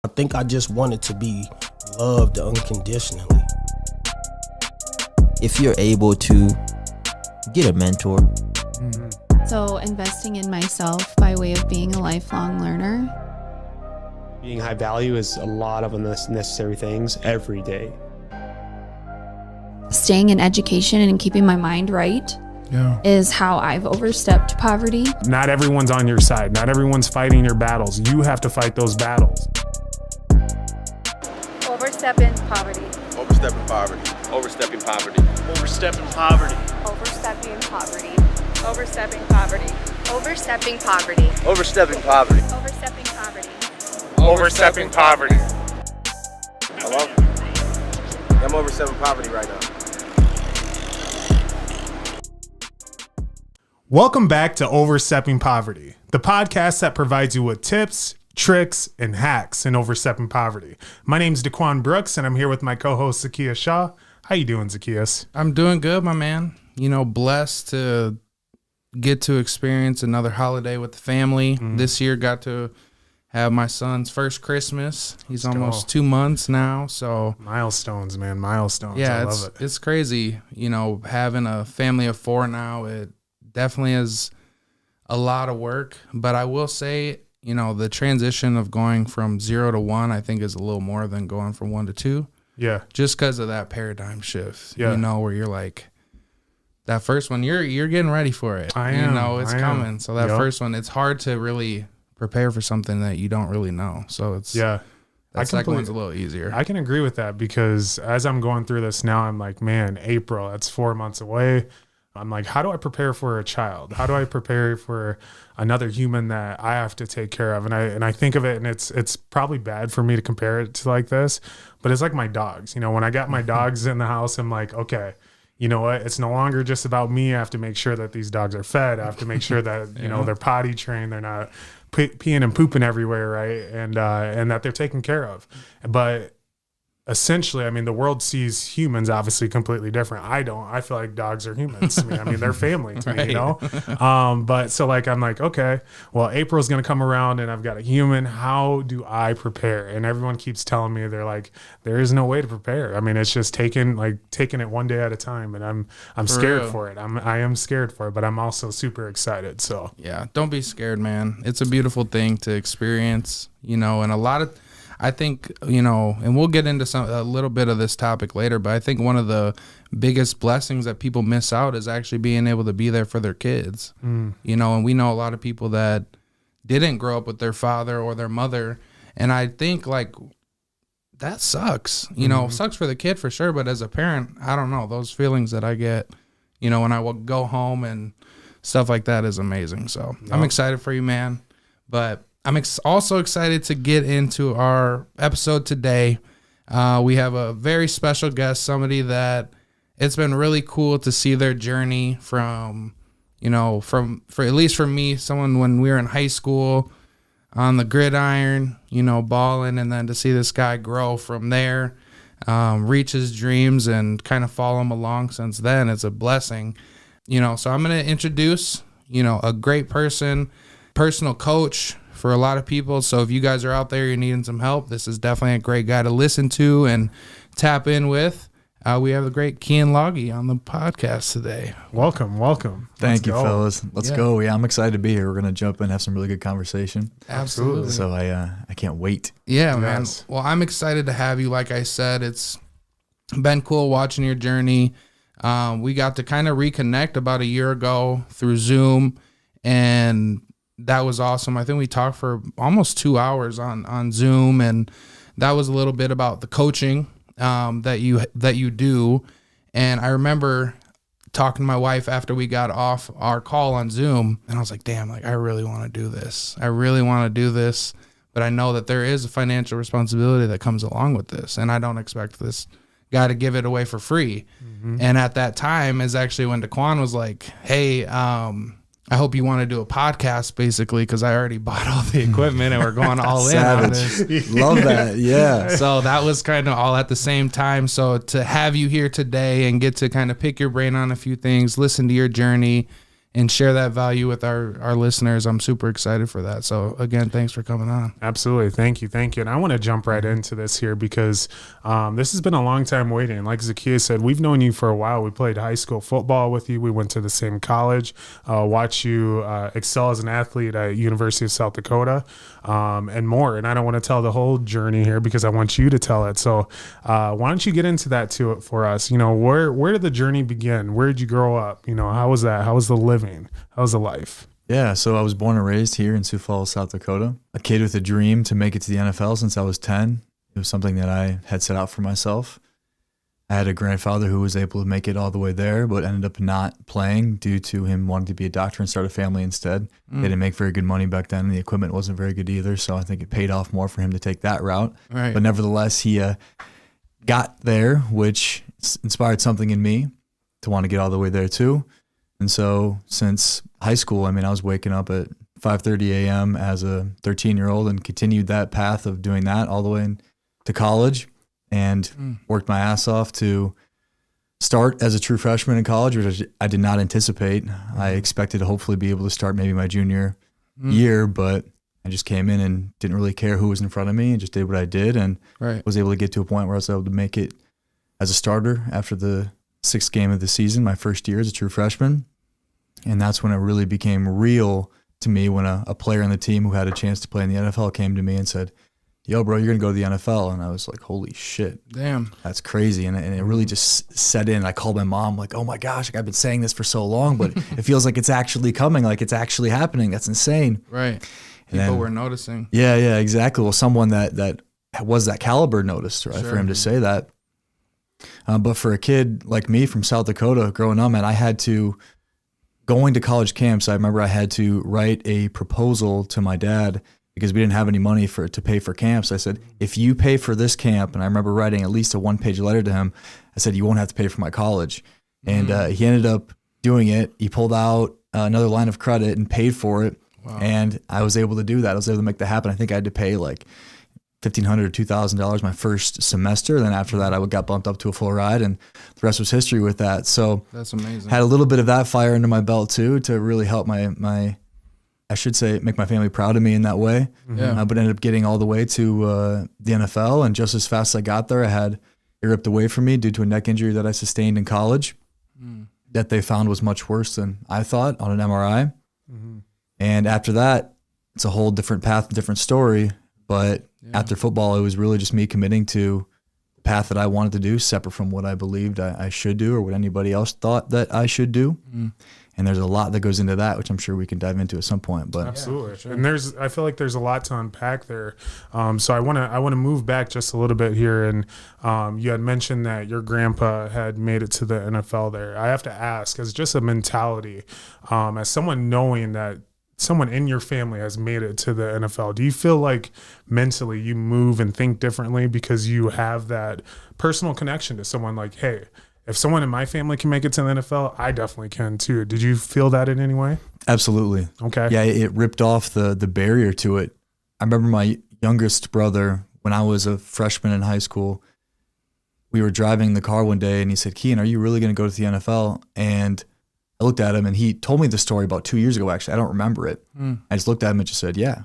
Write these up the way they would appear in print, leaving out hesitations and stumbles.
I think I just wanted to be loved unconditionally. If you're able to get a mentor. So investing in myself by way of being a lifelong learner. Being high value is a lot of unnecessary things every day. Staying in education and keeping my mind right is how I've overstepped poverty. Not everyone's on your side. Not everyone's fighting your battles. You have to fight those battles. Overstepping poverty. Overstepping poverty. Overstepping poverty. Overstepping poverty. Overstepping poverty. Overstepping poverty. Overstepping poverty. Overstepping poverty. Overstepping poverty. Overstepping poverty. Hello? Yeah, I'm overstepping poverty right now. Welcome back to Overstepping Poverty, the podcast that provides you with tips, tricks, and hacks in overstepping poverty. My name's Daquan Brooks, and I'm here with my co-host, Zacchaeus Shaw. How you doing, Zacchaeus? I'm doing good, my man. You know, blessed to get to experience another holiday with the family. This year got to have my son's first Christmas. He's almost 2 months now, so Milestones, man, milestones. yeah, I love it. It's crazy. You know, having a family of four now, it definitely is a lot of work. But I will say, you know, the transition of going from 0 to 1, I think, is a little more than going from 1 to 2. Yeah, just because of that paradigm shift. Yeah. You know, where you're like, that first one, you're getting ready for it. I am. You know, it's coming. Am. So that first one, it's hard to really prepare for something that you don't really know. So it's that second one's a little easier. I can agree with that because as I'm going through this now, I'm like, man, April, that's 4 months away. I'm like, how do I prepare for a child? How do I prepare for another human that I have to take care of? And I think of it, and it's probably bad for me to compare it to like this, but it's like my dogs. You know, when I got my dogs in the house, I'm like, okay, you know what? It's no longer just about me. I have to make sure that these dogs are fed. I have to make sure that, you know, they're potty trained. They're not peeing and pooping everywhere, right? And that they're taken care of. But essentially, I mean, the world sees humans obviously completely different. I don't. I feel like dogs are humans to me. I mean, they're family to me, you know? But so like, I'm like, okay, well, April's going to come around and I've got a human. How do I prepare? And everyone keeps telling me, they're like, there is no way to prepare. I mean, it's just taking it one day at a time. And I'm scared for it. I am scared for it, but I'm also super excited. So yeah, don't be scared, man. It's a beautiful thing to experience, you know, and I think, you know, and we'll get into a little bit of this topic later, but I think one of the biggest blessings that people miss out is actually being able to be there for their kids. You know, and we know a lot of people that didn't grow up with their father or their mother, and I think like that sucks. You know, sucks for the kid for sure, but as a parent, I don't know, those feelings that I get, you know, when I will go home and stuff like that is amazing. So I'm excited for you, man. But I'm also excited to get into our episode today. We have a very special guest, somebody that it's been really cool to see their journey from, you know, for at least for me, someone when we were in high school on the gridiron, you know, balling, and then to see this guy grow from there, reach his dreams and kind of follow him along since then. It's a blessing, you know. So I'm going to introduce, you know, a great person, personal coach for a lot of people. So if you guys are out there, you're needing some help, this is definitely a great guy to listen to and tap in with. We have the great Keyen Lage on the podcast today. Welcome. Thank you, fellas. Let's go. Yeah, I'm excited to be here. We're going to jump in and have some really good conversation. Absolutely. So I can't wait. Yeah, man. Well, I'm excited to have you. Like I said, it's been cool watching your journey. We got to kind of reconnect about a year ago through Zoom, and that was awesome. I think we talked for almost 2 hours on Zoom, and that was a little bit about the coaching that you do. And I remember talking to my wife after we got off our call on Zoom, and I was like, damn, like I really want to do this. But I know that there is a financial responsibility that comes along with this, and I don't expect this guy to give it away for free. And at that time is actually when Daquan was like, hey, I hope you want to do a podcast, basically, because I already bought all the equipment and we're going all in on this. Love that. Yeah. So that was kind of all at the same time. So to have you here today and get to kind of pick your brain on a few things, listen to your journey, and share that value with our listeners. I'm super excited for that. So again, thanks for coming on. Absolutely. Thank you. And I want to jump right into this here because this has been a long time waiting. Like Zacchaeus said, we've known you for a while. We played high school football with you. We went to the same college, watched you excel as an athlete at University of South Dakota, and more. And I don't want to tell the whole journey here because I want you to tell it. So why don't you get into that for us? Where did the journey begin? Where did you grow up? How was that? How was the living? How was the life? Yeah, so I was born and raised here in Sioux Falls, South Dakota. A kid with a dream to make it to the NFL since I was 10. It was something that I had set out for myself. I had a grandfather who was able to make it all the way there, but ended up not playing due to him wanting to be a doctor and start a family instead. They didn't make very good money back then, and the equipment wasn't very good either, so I think it paid off more for him to take that route. Right. But nevertheless, he got there, which inspired something in me to want to get all the way there too. And so since high school, I was waking up at 5:30 a.m. as a 13-year-old and continued that path of doing that all the way to college and worked my ass off to start as a true freshman in college, which I did not anticipate. I expected to hopefully be able to start maybe my junior year, but I just came in and didn't really care who was in front of me and just did what I did and was able to get to a point where I was able to make it as a starter after the 6th game of the season, my first year as a true freshman. And that's when it really became real to me when a player on the team who had a chance to play in the NFL came to me and said, "Yo, bro, you're going to go to the NFL." And I was like, holy shit. Damn. That's crazy. And it really just set in. I called my mom like, oh my gosh, I've been saying this for so long, but it feels like it's actually coming, like it's actually happening. That's insane. Right. People were noticing. Yeah, exactly. Well, someone that was that caliber noticed, right, for him to say that. But for a kid like me from South Dakota growing up, man, I had to, going to college camps, I remember I had to write a proposal to my dad because we didn't have any money to pay for camps. I said, if you pay for this camp, and I remember writing at least a 1-page letter to him, I said, you won't have to pay for my college. And he ended up doing it. He pulled out another line of credit and paid for it. Wow. And I was able to do that. I was able to make that happen. I think I had to pay like $1,500 or $2,000 my first semester. Then after that, I got bumped up to a full ride, and the rest was history with that. So that's amazing. Had a little bit of that fire under my belt too, to really help my I should say, make my family proud of me in that way. Yeah. But ended up getting all the way to the NFL, and just as fast as I got there, I had it ripped away from me due to a neck injury that I sustained in college that they found was much worse than I thought on an MRI. And after that, it's a whole different path, different story. But after football, it was really just me committing to the path that I wanted to do, separate from what I believed I should do or what anybody else thought that I should do. And there's a lot that goes into that, which I'm sure we can dive into at some point. But absolutely, sure. And I feel like there's a lot to unpack there. So I want to move back just a little bit here. And you had mentioned that your grandpa had made it to the NFL there. I have to ask, as just a mentality, as someone knowing that someone in your family has made it to the NFL, do you feel like mentally you move and think differently because you have that personal connection to someone like, hey, if someone in my family can make it to the NFL, I definitely can too. Did you feel that in any way? Absolutely. Okay. Yeah, it ripped off the barrier to it. I remember my youngest brother, when I was a freshman in high school, we were driving the car one day and he said, "Keyen, are you really going to go to the NFL?" And I looked at him and he told me the story about 2 years ago, actually. I don't remember it. I just looked at him and just said, yeah.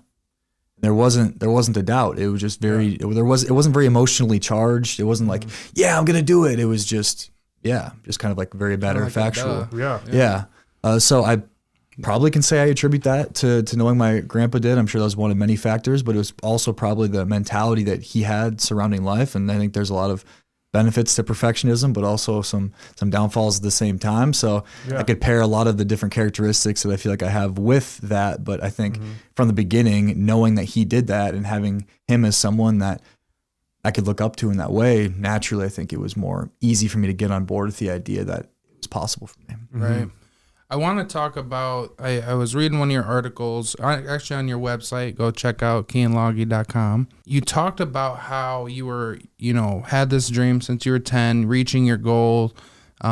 There wasn't a doubt. It was just very, it wasn't very emotionally charged. It wasn't like, yeah, I'm going to do it. It was just, just kind of like very matter of factual. So I probably can say I attribute that to knowing my grandpa did. I'm sure that was one of many factors, but it was also probably the mentality that he had surrounding life. And I think there's a lot of benefits to perfectionism, but also some downfalls at the same time. So I could pair a lot of the different characteristics that I feel like I have with that. But I think from the beginning, knowing that he did that and having him as someone that I could look up to in that way, naturally, I think it was more easy for me to get on board with the idea that it was possible for me. Right. I want to talk about, I was reading one of your articles, actually on your website, go check out KeyenLage.com. You talked about how you were, had this dream since you were 10, reaching your goal,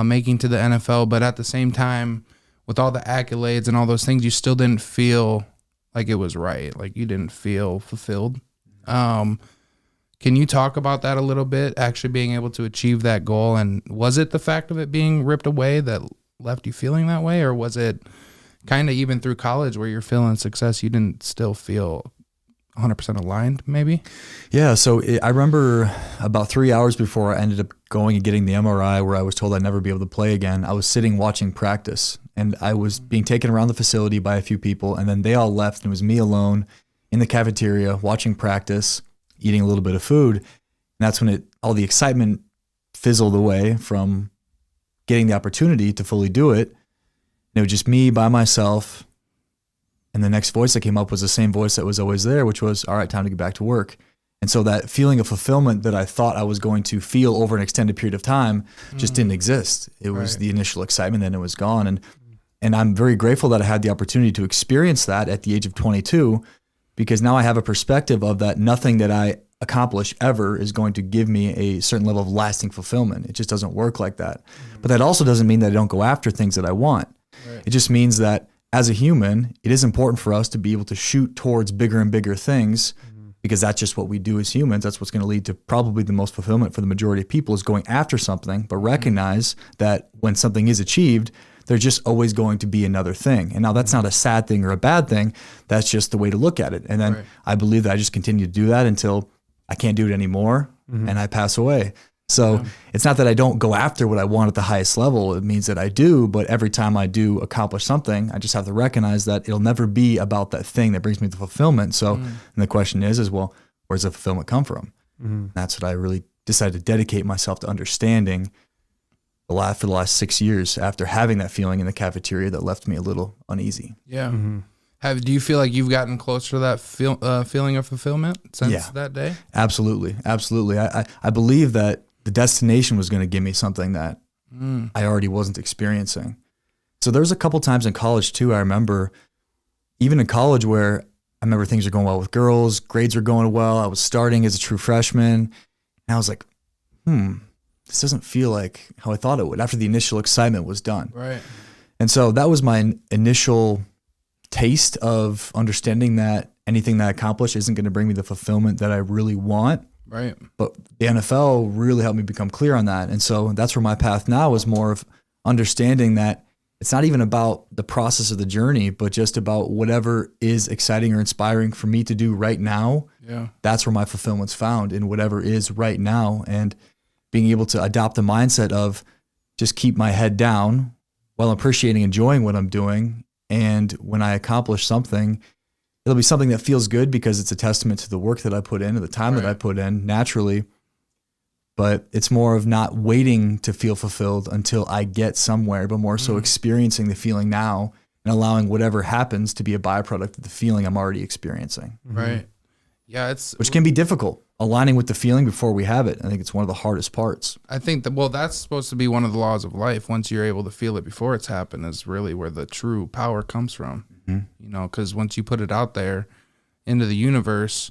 making to the NFL, but at the same time, with all the accolades and all those things, you still didn't feel like it was right. Like you didn't feel fulfilled. Can you talk about that a little bit, actually being able to achieve that goal? And was it the fact of it being ripped away that left you feeling that way, or was it kind of even through college where you're feeling success, you didn't still feel 100% aligned maybe? Yeah. So I remember about 3 hours before I ended up going and getting the MRI where I was told I'd never be able to play again, I was sitting watching practice, and I was being taken around the facility by a few people, and then they all left and it was me alone in the cafeteria watching practice, eating a little bit of food. And that's when all the excitement fizzled away from getting the opportunity to fully do it. And it was just me by myself. And the next voice that came up was the same voice that was always there, which was, all right, time to get back to work. And so that feeling of fulfillment that I thought I was going to feel over an extended period of time just didn't exist. It was the initial excitement, then it was gone. And I'm very grateful that I had the opportunity to experience that at the age of 22, because now I have a perspective of that nothing that I accomplish ever is going to give me a certain level of lasting fulfillment. It just doesn't work like that. But that also doesn't mean that I don't go after things that I want. It just means that as a human, it is important for us to be able to shoot towards bigger and bigger things, because that's just what we do as humans. That's what's going to lead to probably the most fulfillment for the majority of people, is going after something, but recognize that when something is achieved, there's just always going to be another thing. And now that's not a sad thing or a bad thing. That's just the way to look at it. And then I believe that I just continue to do that until I can't do it anymore and I pass away. So it's not that I don't go after what I want at the highest level. It means that I do, but every time I do accomplish something, I just have to recognize that it'll never be about that thing that brings me the fulfillment. So and the question is, well, where's the fulfillment come from? That's what I really decided to dedicate myself to understanding for the last 6 years after having that feeling in the cafeteria that left me a little uneasy. Yeah. Do you feel like you've gotten closer to that feeling of fulfillment since that day? Absolutely. I believe that the destination was going to give me something that I already wasn't experiencing. So there was a couple times in college too, I remember, even in college, where I remember things were going well with girls, grades were going well, I was starting as a true freshman, and I was like, this doesn't feel like how I thought it would after the initial excitement was done. Right. And so that was my initial taste of understanding that anything that I accomplish isn't going to bring me the fulfillment that I really want. Right. But the NFL really helped me become clear on that. And so that's where my path now is more of understanding that it's not even about the process of the journey, but just about whatever is exciting or inspiring for me to do right now. Yeah. That's where my fulfillment's found, in whatever is right now. And being able to adopt the mindset of just keep my head down while appreciating, enjoying what I'm doing. And when I accomplish something, it'll be something that feels good because it's a testament to the work that I put in and the time that I put in naturally. But it's more of not waiting to feel fulfilled until I get somewhere, but more so experiencing the feeling now and allowing whatever happens to be a byproduct of the feeling I'm already experiencing. Right. Yeah, which can be difficult, aligning with the feeling before we have it. I think it's one of the hardest parts. I think that's supposed to be one of the laws of life. Once you're able to feel it before it's happened is really where the true power comes from. You know, because once you put it out there into the universe,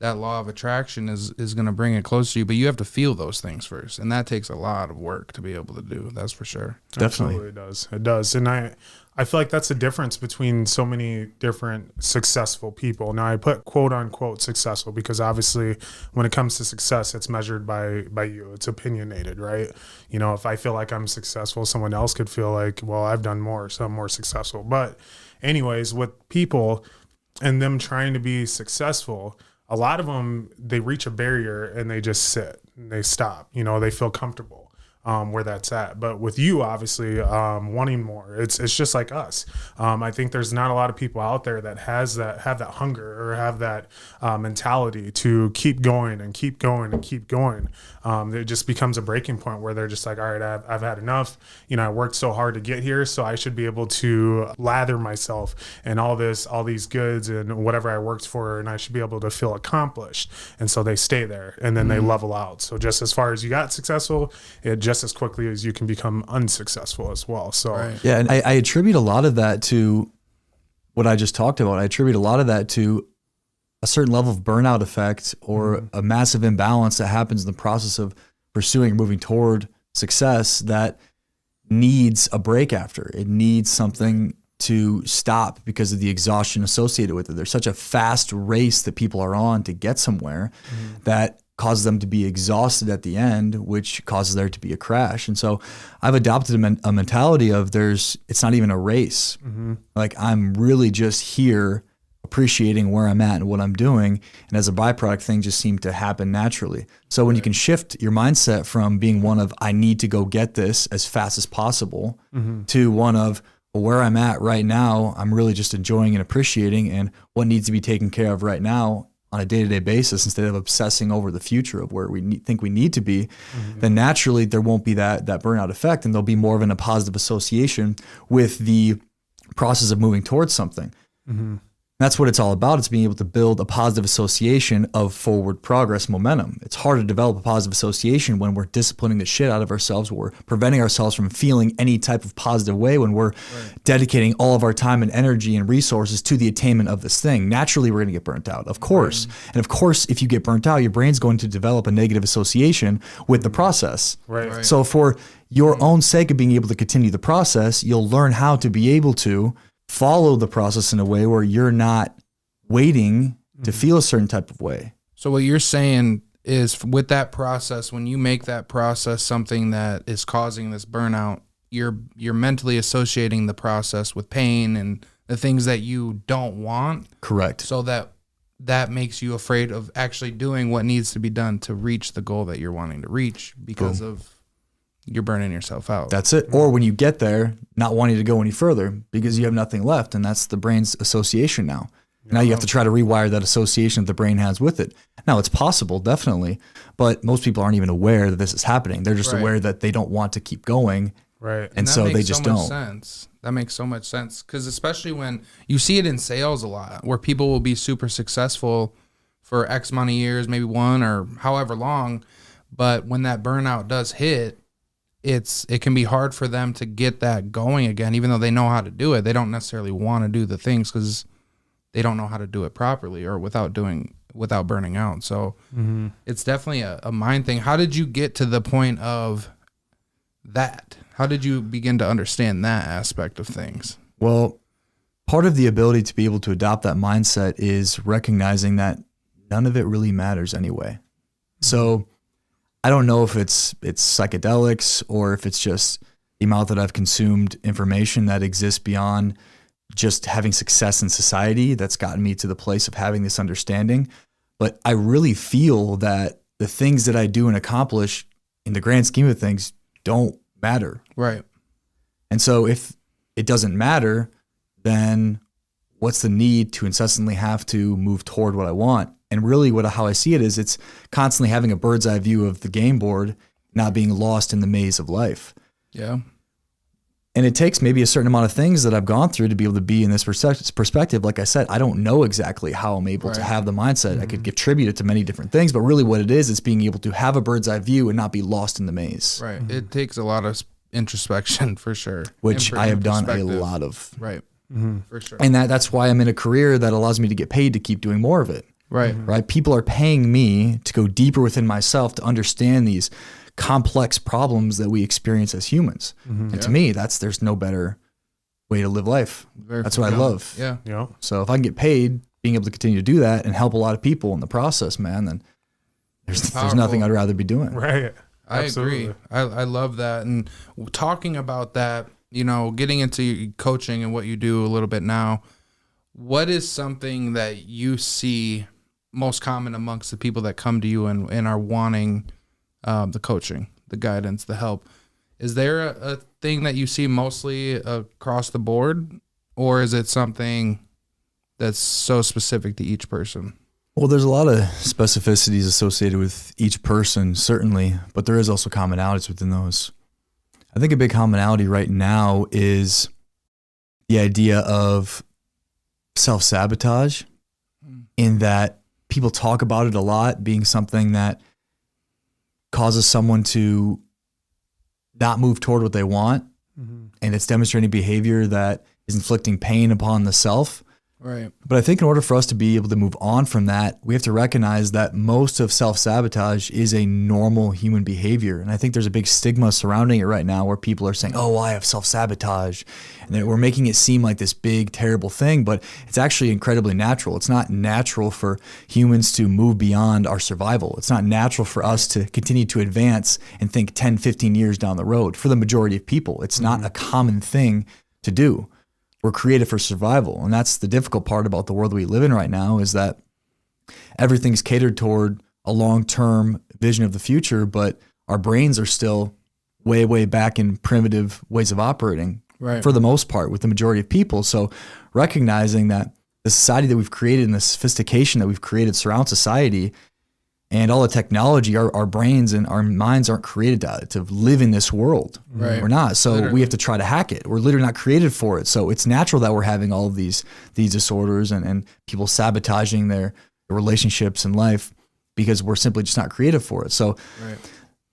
that law of attraction is going to bring it closer to you. But you have to feel those things first, and that takes a lot of work to be able to do. That's for sure. Definitely. Absolutely it does. And I feel like that's the difference between so many different successful people. Now I put quote unquote successful because obviously when it comes to success, it's measured by you. It's opinionated, right? You know, if I feel like I'm successful, someone else could feel like, well, I've done more, so I'm more successful. But anyways, with people and them trying to be successful, a lot of them, they reach a barrier and they just sit and they stop. You know, they feel comfortable where that's at. But with you, obviously, wanting more, it's just like us. I think there's not a lot of people out there that have that hunger or have that mentality to keep going and keep going and keep going. It just becomes a breaking point where they're just like, all right, I've had enough. You know, I worked so hard to get here, so I should be able to lather myself and all these goods and whatever I worked for, and I should be able to feel accomplished. And so they stay there and then they level out. So just as far as you got successful, it just as quickly as you can become unsuccessful as well. So yeah, and I attribute a lot of that to what I just talked about. I attribute a lot of that to a certain level of burnout effect or a massive imbalance that happens in the process of pursuing or moving toward success that needs a break after. It needs something to stop because of the exhaustion associated with it. There's such a fast race that people are on to get somewhere that causes them to be exhausted at the end, which causes there to be a crash. And so I've adopted a mentality of it's not even a race. Like I'm really just here appreciating where I'm at and what I'm doing. And as a byproduct, things just seem to happen naturally. So when you can shift your mindset from being one of, I need to go get this as fast as possible to one of, well, where I'm at right now, I'm really just enjoying and appreciating, and what needs to be taken care of right now on a day-to-day basis, instead of obsessing over the future of where we think we need to be, then naturally there won't be that burnout effect, and there'll be more of a positive association with the process of moving towards something. That's what it's all about. It's being able to build a positive association of forward progress momentum. It's hard to develop a positive association when we're disciplining the shit out of ourselves, when we're preventing ourselves from feeling any type of positive way, when we're dedicating all of our time and energy and resources to the attainment of this thing. Naturally, we're going to get burnt out, of course. And of course, if you get burnt out, your brain's going to develop a negative association with the process. So for your own sake of being able to continue the process, you'll learn how to be able to follow the process in a way where you're not waiting to feel a certain type of way. So what you're saying is, with that process, when you make that process something that is causing this burnout, you're mentally associating the process with pain and the things that you don't want. Correct. So that makes you afraid of actually doing what needs to be done to reach the goal that you're wanting to reach, because of you're burning yourself out. That's it. Or when you get there, not wanting to go any further because you have nothing left, and that's the brain's association now. Now you have to try to rewire that association that the brain has with it. Now it's possible, definitely, but most people aren't even aware that this is happening. They're just aware that they don't want to keep going. And so they just don't. That makes so much sense, because especially when you see it in sales a lot, where people will be super successful for X amount of years, maybe one or however long, but when that burnout does hit, it can be hard for them to get that going again, even though they know how to do it. They don't necessarily want to do the things because they don't know how to do it properly or without burning out. So it's definitely a mind thing. How did you get to the point of that? How did you begin to understand that aspect of things? Well, part of the ability to be able to adopt that mindset is recognizing that none of it really matters anyway. So I don't know if it's psychedelics or if it's just the amount that I've consumed information that exists beyond just having success in society that's gotten me to the place of having this understanding. But I really feel that the things that I do and accomplish in the grand scheme of things don't matter. Right. And so if it doesn't matter, then what's the need to incessantly have to move toward what I want? And really how I see it is, it's constantly having a bird's eye view of the game board, not being lost in the maze of life. Yeah. And it takes maybe a certain amount of things that I've gone through to be able to be in this perspective. Like I said, I don't know exactly how I'm able to have the mindset. I could attribute it to many different things, but really what it is being able to have a bird's eye view and not be lost in the maze. Right. It takes a lot of introspection for sure. Which I have done a lot of. Right. For sure. And that's why I'm in a career that allows me to get paid to keep doing more of it. Right. People are paying me to go deeper within myself to understand these complex problems that we experience as humans. And to me, there's no better way to live life. That's what I love. Yeah. So if I can get paid being able to continue to do that and help a lot of people in the process, man, then there's nothing I'd rather be doing. Right. I agree. I love that. And talking about that, getting into coaching and what you do a little bit now, what is something that you see most common amongst the people that come to you and are wanting the coaching, the guidance, the help? Is there a thing that you see mostly across the board, or is it something that's so specific to each person? Well, there's a lot of specificities associated with each person, certainly, but there is also commonalities within those. I think a big commonality right now is the idea of self-sabotage, in that people talk about it a lot being something that causes someone to not move toward what they want. And it's demonstrating behavior that is inflicting pain upon the self, Right. But I think in order for us to be able to move on from that, we have to recognize that most of self-sabotage is a normal human behavior. And I think there's a big stigma surrounding it right now where people are saying, oh, well, I have self-sabotage. And we're making it seem like this big, terrible thing, but it's actually incredibly natural. It's not natural for humans to move beyond our survival. It's not natural for us to continue to advance and think 10, 15 years down the road. For the majority of people, it's not a common thing to do. We're created for survival. And that's the difficult part about the world we live in right now, is that everything's catered toward a long-term vision of the future, but our brains are still way, way back in primitive ways of operating, right, for the most part, with the majority of people. So recognizing that the society that we've created and the sophistication that we've created surrounds society, and all the technology, our brains and our minds aren't created to live in this world. Right. We're not. So Literally. we have to try to hack it. We're literally not created for it. So it's natural that we're having all of these disorders and people sabotaging their relationships in life because we're simply just not created for it. So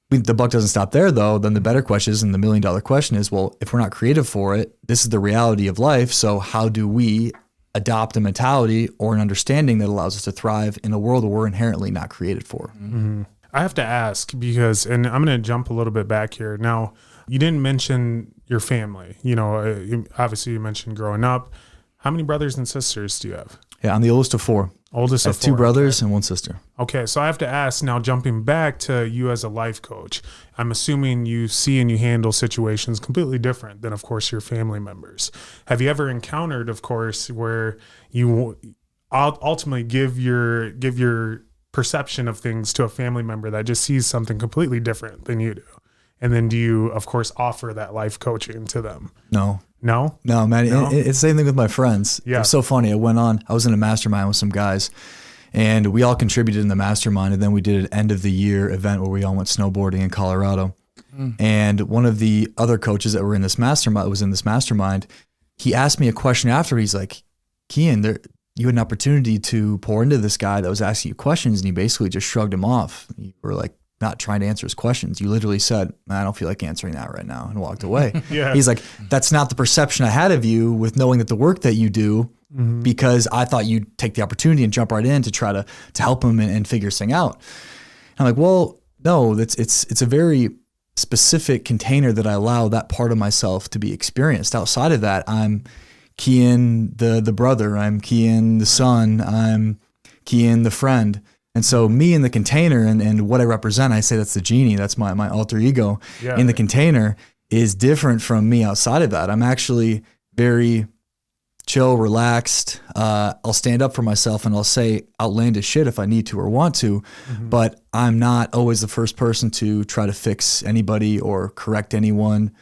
the buck doesn't stop there, though. Then the better question is, and the $1 million question is, well, if we're not created for it, this is the reality of life. So how do we adopt a mentality or an understanding that allows us to thrive in a world where we're inherently not created for? Mm-hmm. I have to ask because, and I'm going to jump a little bit back here. Now, you didn't mention your family. You know, obviously you mentioned growing up. How many brothers and sisters do you have? Yeah, I'm the oldest of four. Oldest I of have four. two brothers and one sister. Okay, so I have to ask now, jumping back to you as a life coach, I'm assuming you see and you handle situations completely different than, of course, your family members. Have you ever encountered, of course, where you ultimately give your perception of things to a family member that just sees something completely different than you do? And then do you, of course, offer that life coaching to them? No. No, man. No? It's the same thing with my friends. Yeah. It's so funny. I was in a mastermind with some guys, and we all contributed in the mastermind. And then we did an end of the year event where we all went snowboarding in Colorado. And one of the other coaches that were in this mastermind, he asked me a question after. He's like, Keyen, you had an opportunity to pour into this guy that was asking you questions, and you basically just shrugged him off. You were like, not trying to answer his questions. You literally said, I don't feel like answering that right now, and walked away. Yeah. He's like, that's not the perception I had of you with knowing that the work that you do, because I thought you'd take the opportunity and jump right in to try to help him and figure this thing out. And I'm like, well, no, it's a very specific container that I allow that part of myself to be experienced. Outside of that, I'm Keyen the brother, I'm Keyen the son, I'm Keyen the friend. And so me in the container and what I represent, I say that's the Genie, that's my alter ego in the container, is different from me outside of that. I'm actually very chill, relaxed. I'll stand up for myself and I'll say outlandish shit if I need to or want to, but I'm not always the first person to try to fix anybody or correct anyone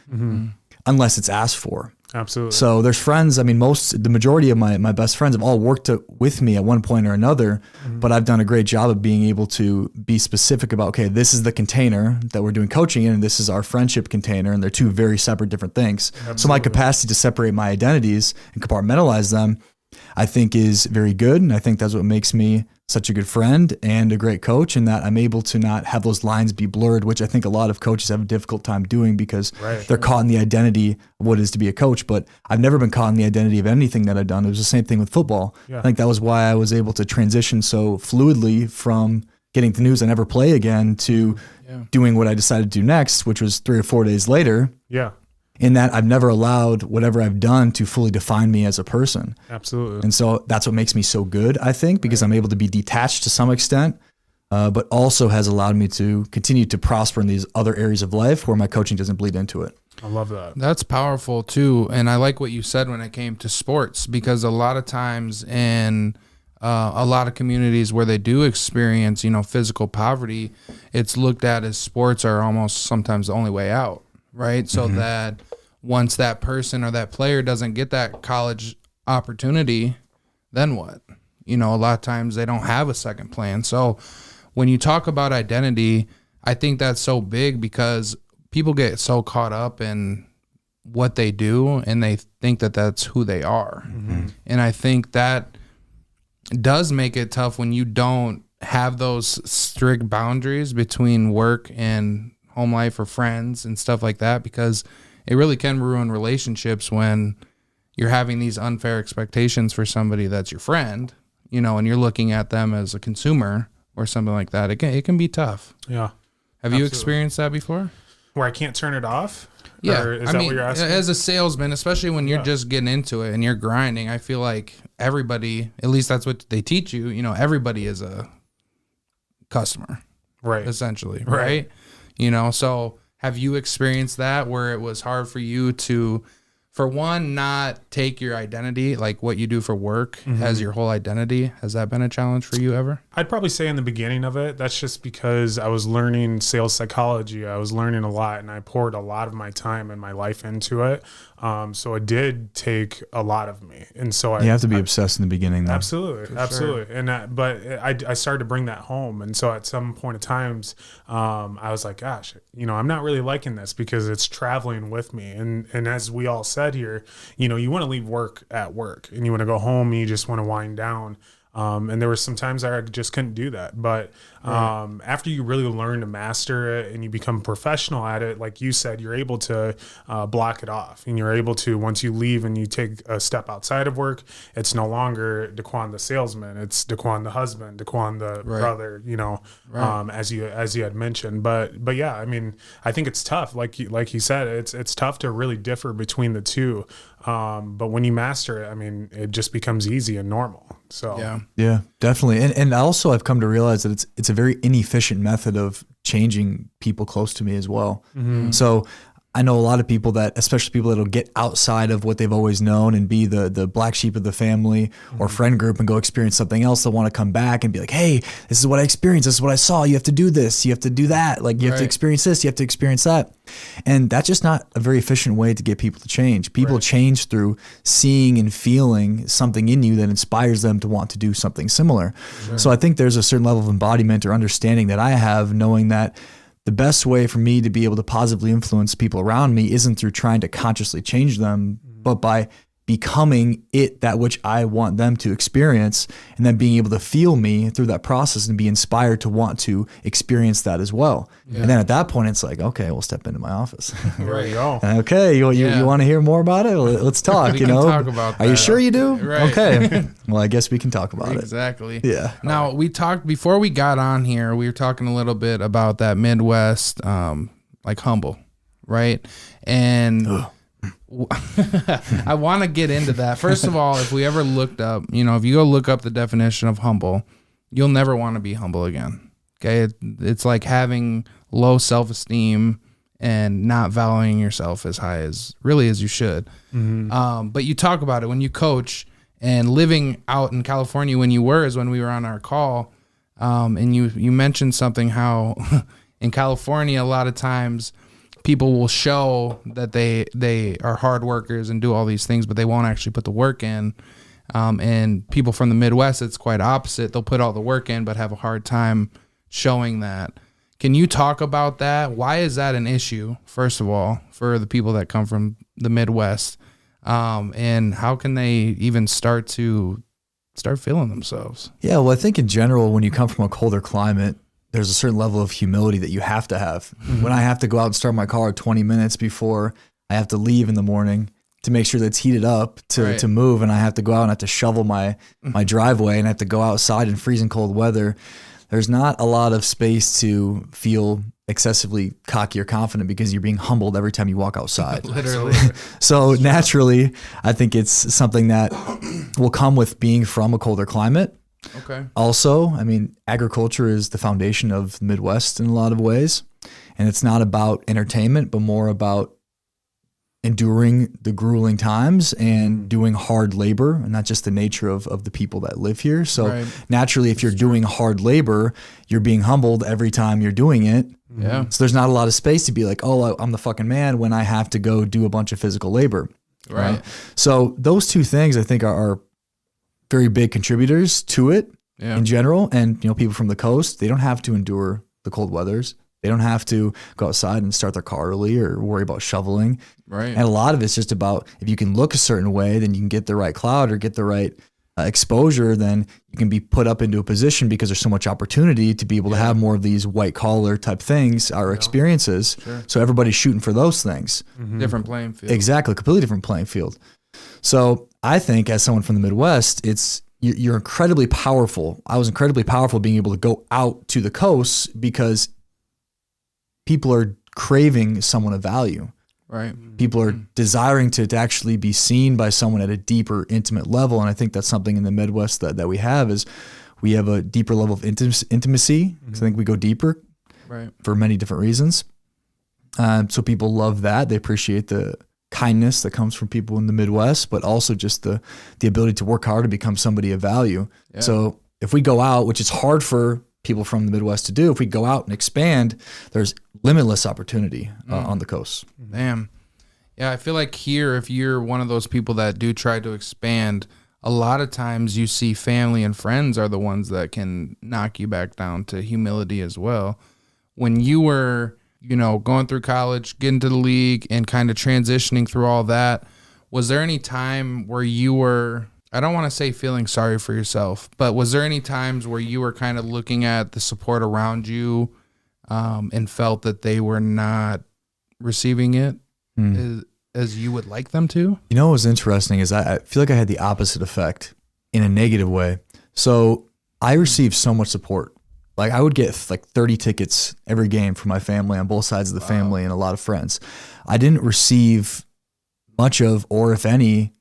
unless it's asked for. Absolutely. So there's friends. I mean, the majority of my best friends have all worked with me at one point or another, but I've done a great job of being able to be specific about, okay, this is the container that we're doing coaching in, and this is our friendship container, and they're two very separate different things. Absolutely. So my capacity to separate my identities and compartmentalize them, I think, is very good. And I think that's what makes me such a good friend and a great coach, and that I'm able to not have those lines be blurred, which I think a lot of coaches have a difficult time doing because they're caught in the identity of what it is to be a coach. But I've never been caught in the identity of anything that I've done. It was the same thing with football. Yeah. I think that was why I was able to transition so fluidly from getting the news I never play again to doing what I decided to do next, which was 3 or 4 days later. Yeah. In that I've never allowed whatever I've done to fully define me as a person. Absolutely. And so that's what makes me so good, I think, because I'm able to be detached to some extent, but also has allowed me to continue to prosper in these other areas of life where my coaching doesn't bleed into it. I love that. That's powerful too. And I like what you said when it came to sports, because a lot of times in a lot of communities where they do experience, physical poverty, it's looked at as sports are almost sometimes the only way out. Right. So that once that person or that player doesn't get that college opportunity, then what? A lot of times they don't have a second plan. So when you talk about identity, I think that's so big because people get so caught up in what they do and they think that that's who they are. And I think that does make it tough when you don't have those strict boundaries between work and home life or friends and stuff like that, because it really can ruin relationships when you're having these unfair expectations for somebody that's your friend, you know, and you're looking at them as a consumer or something like that. It can be tough. Yeah. Have you experienced that before? Where I can't turn it off? Yeah. Or is that what you're asking? As a salesman, especially when you're just getting into it and you're grinding, I feel like everybody, at least that's what they teach you, you know, everybody is a customer. Right. Essentially. Right. You know, so have you experienced that where it was hard for you to, for one, not take your identity, like what you do for work, as your whole identity? Has that been a challenge for you ever? I'd probably say in the beginning of it, that's just because I was learning sales psychology. I was learning a lot, and I poured a lot of my time and my life into it. So it did take a lot of me. And so you have to be obsessed in the beginning, though. Absolutely. Absolutely. Sure. And but I started to bring that home. And so at some point of times, I was like, gosh, you know, I'm not really liking this because it's traveling with me. And as we all said here, you know, you want to leave work at work and you want to go home and you just want to wind down. And there were some times I just couldn't do that. But after you really learn to master it and you become professional at it, like you said, you're able to block it off. And you're able to, once you leave and you take a step outside of work, it's no longer Daquan the salesman. It's Daquan the husband, Daquan the brother, you know, as you had mentioned. But yeah, I mean, I think it's tough. Like he said, it's tough to really differ between the two. But when you master it, I mean, it just becomes easy and normal. So yeah, definitely. And also I've come to realize that it's a very inefficient method of changing people close to me as well. So I know a lot of people that, especially people that'll get outside of what they've always known and be the black sheep of the family or friend group and go experience something else. They'll want to come back and be like, hey, this is what I experienced. This is what I saw. You have to do this. You have to do that. Like you have to experience this. You have to experience that. And that's just not a very efficient way to get people to change. People change through seeing and feeling something in you that inspires them to want to do something similar. So I think there's a certain level of embodiment or understanding that I have, knowing that the best way for me to be able to positively influence people around me isn't through trying to consciously change them, but by becoming that which I want them to experience, and then being able to feel me through that process and be inspired to want to experience that as well. And then at that point, it's like, okay, we'll step into my office. There you go. Okay, you want to hear more about it? Well, let's talk. We can talk about that. Are you sure you do? Right. Okay. Well, I guess we can talk about it. Exactly. Yeah. Now, we talked, before we got on here, we were talking a little bit about that Midwest, like humble, right? And I want to get into that. First of all, if we ever looked up, you know, if you go look up the definition of humble, you'll never want to be humble again. Okay. It's like having low self-esteem and not valuing yourself as high as you should. But you talk about it when you coach, and living out in California when we were on our call. And you mentioned something, how in California, a lot of times people will show that they are hard workers and do all these things, but they won't actually put the work in. And people from the Midwest, it's quite opposite. They'll put all the work in, but have a hard time showing that. Can you talk about that? Why is that an issue, first of all, for the people that come from the Midwest? And how can they even start feeling themselves? Yeah, well, I think in general, when you come from a colder climate, there's a certain level of humility that you have to have. When I have to go out and start my car 20 minutes before I have to leave in the morning to make sure that it's heated up to move, and I have to go out and I have to shovel my driveway, and I have to go outside in freezing cold weather, there's not a lot of space to feel excessively cocky or confident because you're being humbled every time you walk outside. Literally. So naturally, I think it's something that will come with being from a colder climate. Okay. Also, I mean, agriculture is the foundation of the Midwest in a lot of ways. And it's not about entertainment, but more about enduring the grueling times and doing hard labor, and not just the nature of the people that live here. So naturally, if you're doing hard labor, you're being humbled every time you're doing it. Yeah. So there's not a lot of space to be like, oh, I'm the fucking man, when I have to go do a bunch of physical labor. Right. So those two things I think are very big contributors to it in general. And, you know, people from the coast, they don't have to endure the cold weathers. They don't have to go outside and start their car early or worry about shoveling. Right. And a lot of it's just about, if you can look a certain way, then you can get the right cloud or get the right exposure, then you can be put up into a position because there's so much opportunity to be able to have more of these white collar type things or experiences. Sure. So everybody's shooting for those things. Different playing field. Exactly. Completely different playing field. So I think as someone from the Midwest, you're incredibly powerful. I was incredibly powerful being able to go out to the coast because people are craving someone of value. Right. People are desiring to actually be seen by someone at a deeper, intimate level. And I think that's something in the Midwest that we have is we have a deeper level of intimacy. Because I think we go deeper for many different reasons. So people love that. They appreciate the kindness that comes from people in the Midwest, but also just the ability to work hard to become somebody of value. Yeah. So if we go out, which is hard for people from the Midwest to do, if we go out and expand, there's limitless opportunity on the coast. Damn. Yeah, I feel like here, if you're one of those people that do try to expand, a lot of times you see family and friends are the ones that can knock you back down to humility as well. When you were, going through college, getting to the league and kind of transitioning through all that, was there any time where you were, I don't want to say feeling sorry for yourself, but was there any times where you were kind of looking at the support around you and felt that they were not receiving it as you would like them to? What was interesting is I feel like I had the opposite effect in a negative way. So I received so much support. Like I would get like 30 tickets every game from my family on both sides of the family and a lot of friends. I didn't receive much of, or if any,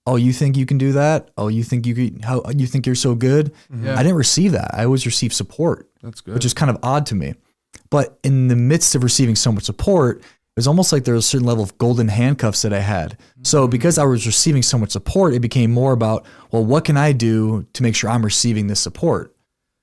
oh, you think you can do that? Oh, you think you think you're so good? Yeah. I didn't receive that. I always received support. That's good. Which is kind of odd to me. But in the midst of receiving so much support, it was almost like there was a certain level of golden handcuffs that I had. So because I was receiving so much support, it became more about, well, what can I do to make sure I'm receiving this support?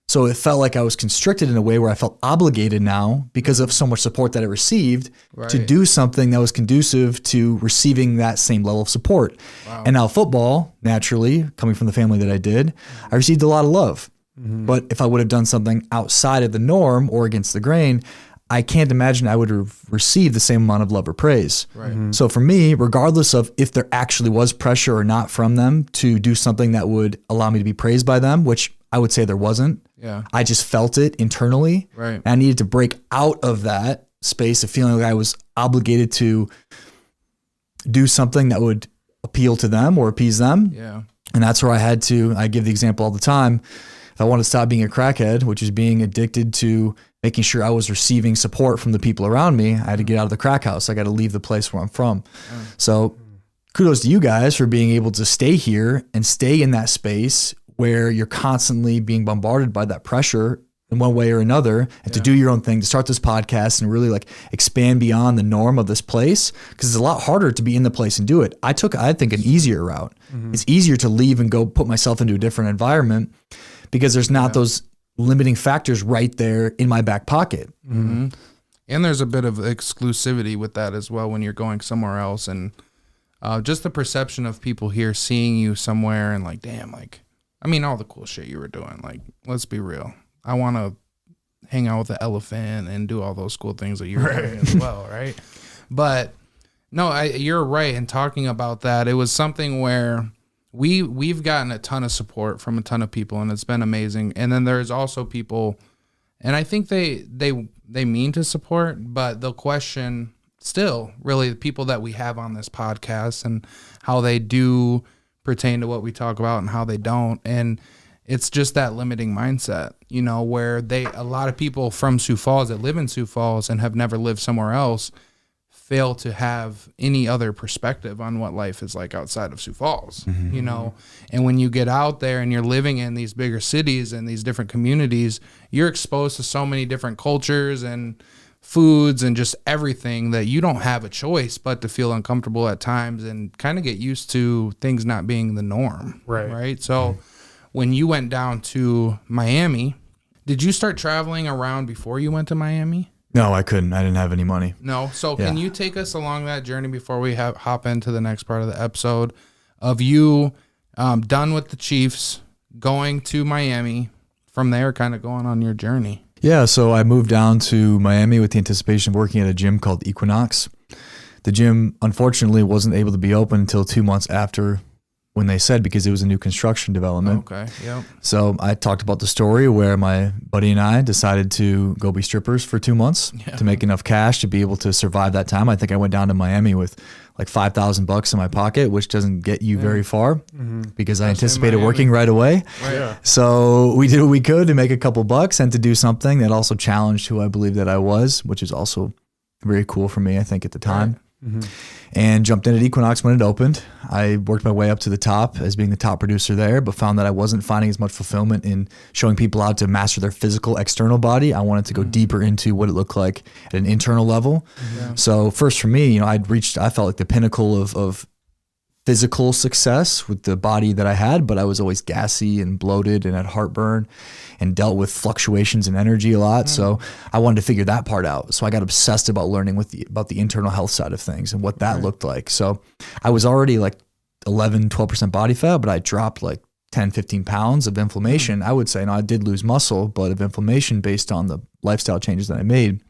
So it felt like I was constricted in a way where I felt obligated now because of so much support that I received to do something that was conducive to receiving that same level of support. Wow. And now football, naturally, coming from the family that I did, I received a lot of love. But if I would have done something outside of the norm or against the grain, I can't imagine I would have received the same amount of love or praise. So for me, regardless of if there actually was pressure or not from them to do something that would allow me to be praised by them, which I would say there wasn't. Yeah. I just felt it internally. Right. And I needed to break out of that space of feeling like I was obligated to do something that would appeal to them or appease them. Yeah. And that's where I give the example all the time. If I wanted to stop being a crackhead, which is being addicted to making sure I was receiving support from the people around me, I had to get out of the crack house. I got to leave the place where I'm from. So kudos to you guys for being able to stay here and stay in that space where you're constantly being bombarded by that pressure in one way or another, and to do your own thing, to start this podcast and really like expand beyond the norm of this place, because it's a lot harder to be in the place and do it. I think, an easier route. It's easier to leave and go put myself into a different environment because there's not those limiting factors right there in my back pocket. And there's a bit of exclusivity with that as well when you're going somewhere else, and just the perception of people here seeing you somewhere and like, damn, like, I mean, all the cool shit you were doing, like, let's be real. I want to hang out with the elephant and do all those cool things that you're doing as well, right? But no, you're right in talking about that. It was something where we've gotten a ton of support from a ton of people, and it's been amazing. And then there's also people, and I think they mean to support, but they'll question still really the people that we have on this podcast and how they do pertain to what we talk about and how they don't. And it's just that limiting mindset, where a lot of people from Sioux Falls that live in Sioux Falls and have never lived somewhere else fail to have any other perspective on what life is like outside of Sioux Falls, and when you get out there and you're living in these bigger cities and these different communities, you're exposed to so many different cultures and foods and just everything that you don't have a choice but to feel uncomfortable at times and kind of get used to things not being the norm. Right. So when you went down to Miami, did you start traveling around before you went to Miami? No, I couldn't. I didn't have any money. No. So can you take us along that journey before we hop into the next part of the episode of you done with the Chiefs, going to Miami, from there kind of going on your journey? Yeah, so I moved down to Miami with the anticipation of working at a gym called Equinox. The gym, unfortunately, wasn't able to be open until 2 months after when they said, because it was a new construction development. Okay, yep. So I talked about the story where my buddy and I decided to go be strippers for 2 months to make enough cash to be able to survive that time. I think I went down to Miami with like $5,000 in my pocket, which doesn't get you very far because I anticipated Miami. working right away. Right. Yeah. So we did what we could to make a couple bucks and to do something that also challenged who I believed that I was, which is also very cool for me, I think, at the time. And jumped in at Equinox when it opened. I worked my way up to the top as being the top producer there, but found that I wasn't finding as much fulfillment in showing people how to master their physical external body. I wanted to go deeper into what it looked like at an internal level. So first for me, I felt like the pinnacle of physical success with the body that I had, but I was always gassy and bloated and had heartburn and dealt with fluctuations in energy a lot. So I wanted to figure that part out. So I got obsessed about learning about the internal health side of things and what that looked like. So I was already like 11, 12% body fat, but I dropped like 10, 15 pounds of inflammation. I would say, I did lose muscle, but of inflammation based on the lifestyle changes that I made.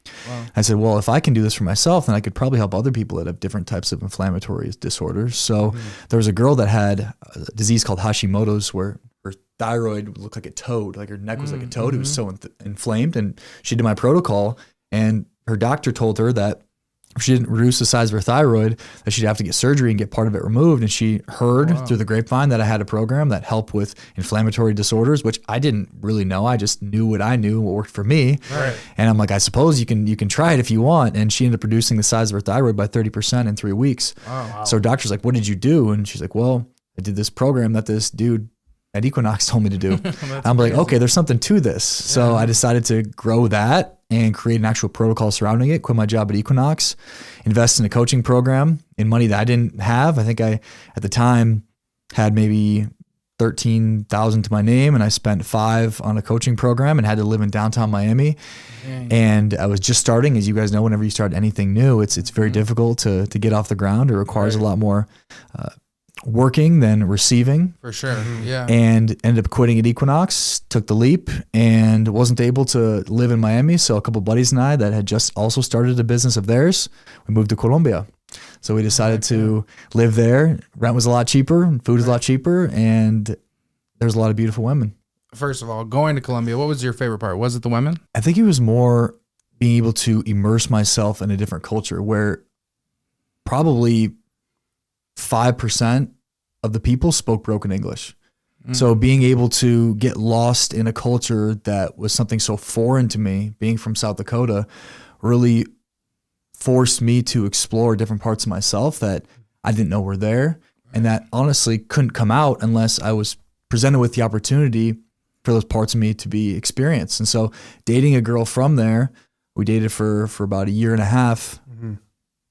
I said, well, if I can do this for myself, then I could probably help other people that have different types of inflammatory disorders. So there was a girl that had a disease called Hashimoto's where her thyroid would look like a toad, like her neck was like a toad. It was so inflamed, and she did my protocol, and her doctor told her that if she didn't reduce the size of her thyroid, that she'd have to get surgery and get part of it removed. And she heard through the grapevine that I had a program that helped with inflammatory disorders, which I didn't really know. I just knew what I knew, what worked for me. Right. And I'm like, I suppose you can try it if you want. And she ended up reducing the size of her thyroid by 30% in 3 weeks. Wow. So doctor's like, what did you do? And she's like, well, I did this program that this dude at Equinox told me to do. I'm like, okay, there's something to this. So I decided to grow that and create an actual protocol surrounding it, quit my job at Equinox, invest in a coaching program in money that I didn't have. I think I, at the time, had maybe 13,000 to my name, and I spent $5,000 on a coaching program and had to live in downtown Miami. And I was just starting. As you guys know, whenever you start anything new, it's very difficult to get off the ground. It requires a lot more working than receiving. For sure. Yeah. And ended up quitting at Equinox, took the leap, and wasn't able to live in Miami. So a couple of buddies and I that had just also started a business of theirs, we moved to Colombia. So we decided to live there. Rent was a lot cheaper, food was a lot cheaper, and there's a lot of beautiful women. First of all, going to Colombia, what was your favorite part? Was it the women? I think it was more being able to immerse myself in a different culture where probably 5% of the people spoke broken English. So being able to get lost in a culture that was something so foreign to me, being from South Dakota, really forced me to explore different parts of myself that I didn't know were there, and that honestly couldn't come out unless I was presented with the opportunity for those parts of me to be experienced. And so dating a girl from there, we dated for about a year and a half.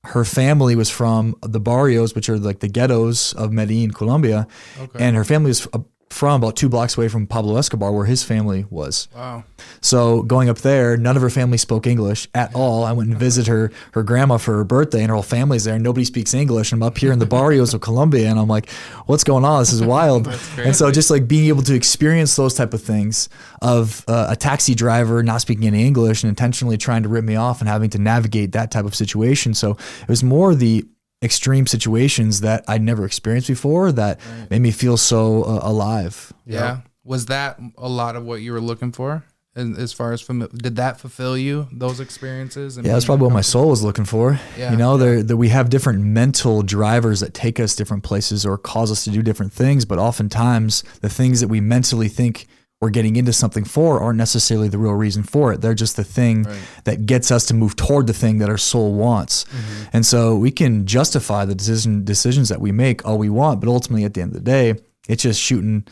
Her family was from the barrios, which are like the ghettos of Medellin, Colombia. And her family was from about 2 blocks away from Pablo Escobar, where his family was. Wow. So going up there, none of her family spoke English at all. I went and visited her grandma for her birthday, and her whole family's there, and nobody speaks English. And I'm up here in the barrios of Colombia, and I'm like, what's going on? This is wild. And so just like being able to experience those type of things of a taxi driver not speaking any English and intentionally trying to rip me off and having to navigate that type of situation. So it was more the extreme situations that I'd never experienced before that made me feel so alive. Yeah. Was that a lot of what you were looking for? And as far as did that fulfill you, those experiences? And that's probably what my soul was looking for. Yeah. You know, we have different mental drivers that take us different places or cause us to do different things, but oftentimes the things that we mentally think we're getting into something for aren't necessarily the real reason for it. They're just the thing that gets us to move toward the thing that our soul wants. And so we can justify the decisions that we make all we want, but ultimately at the end of the day, it's just shooting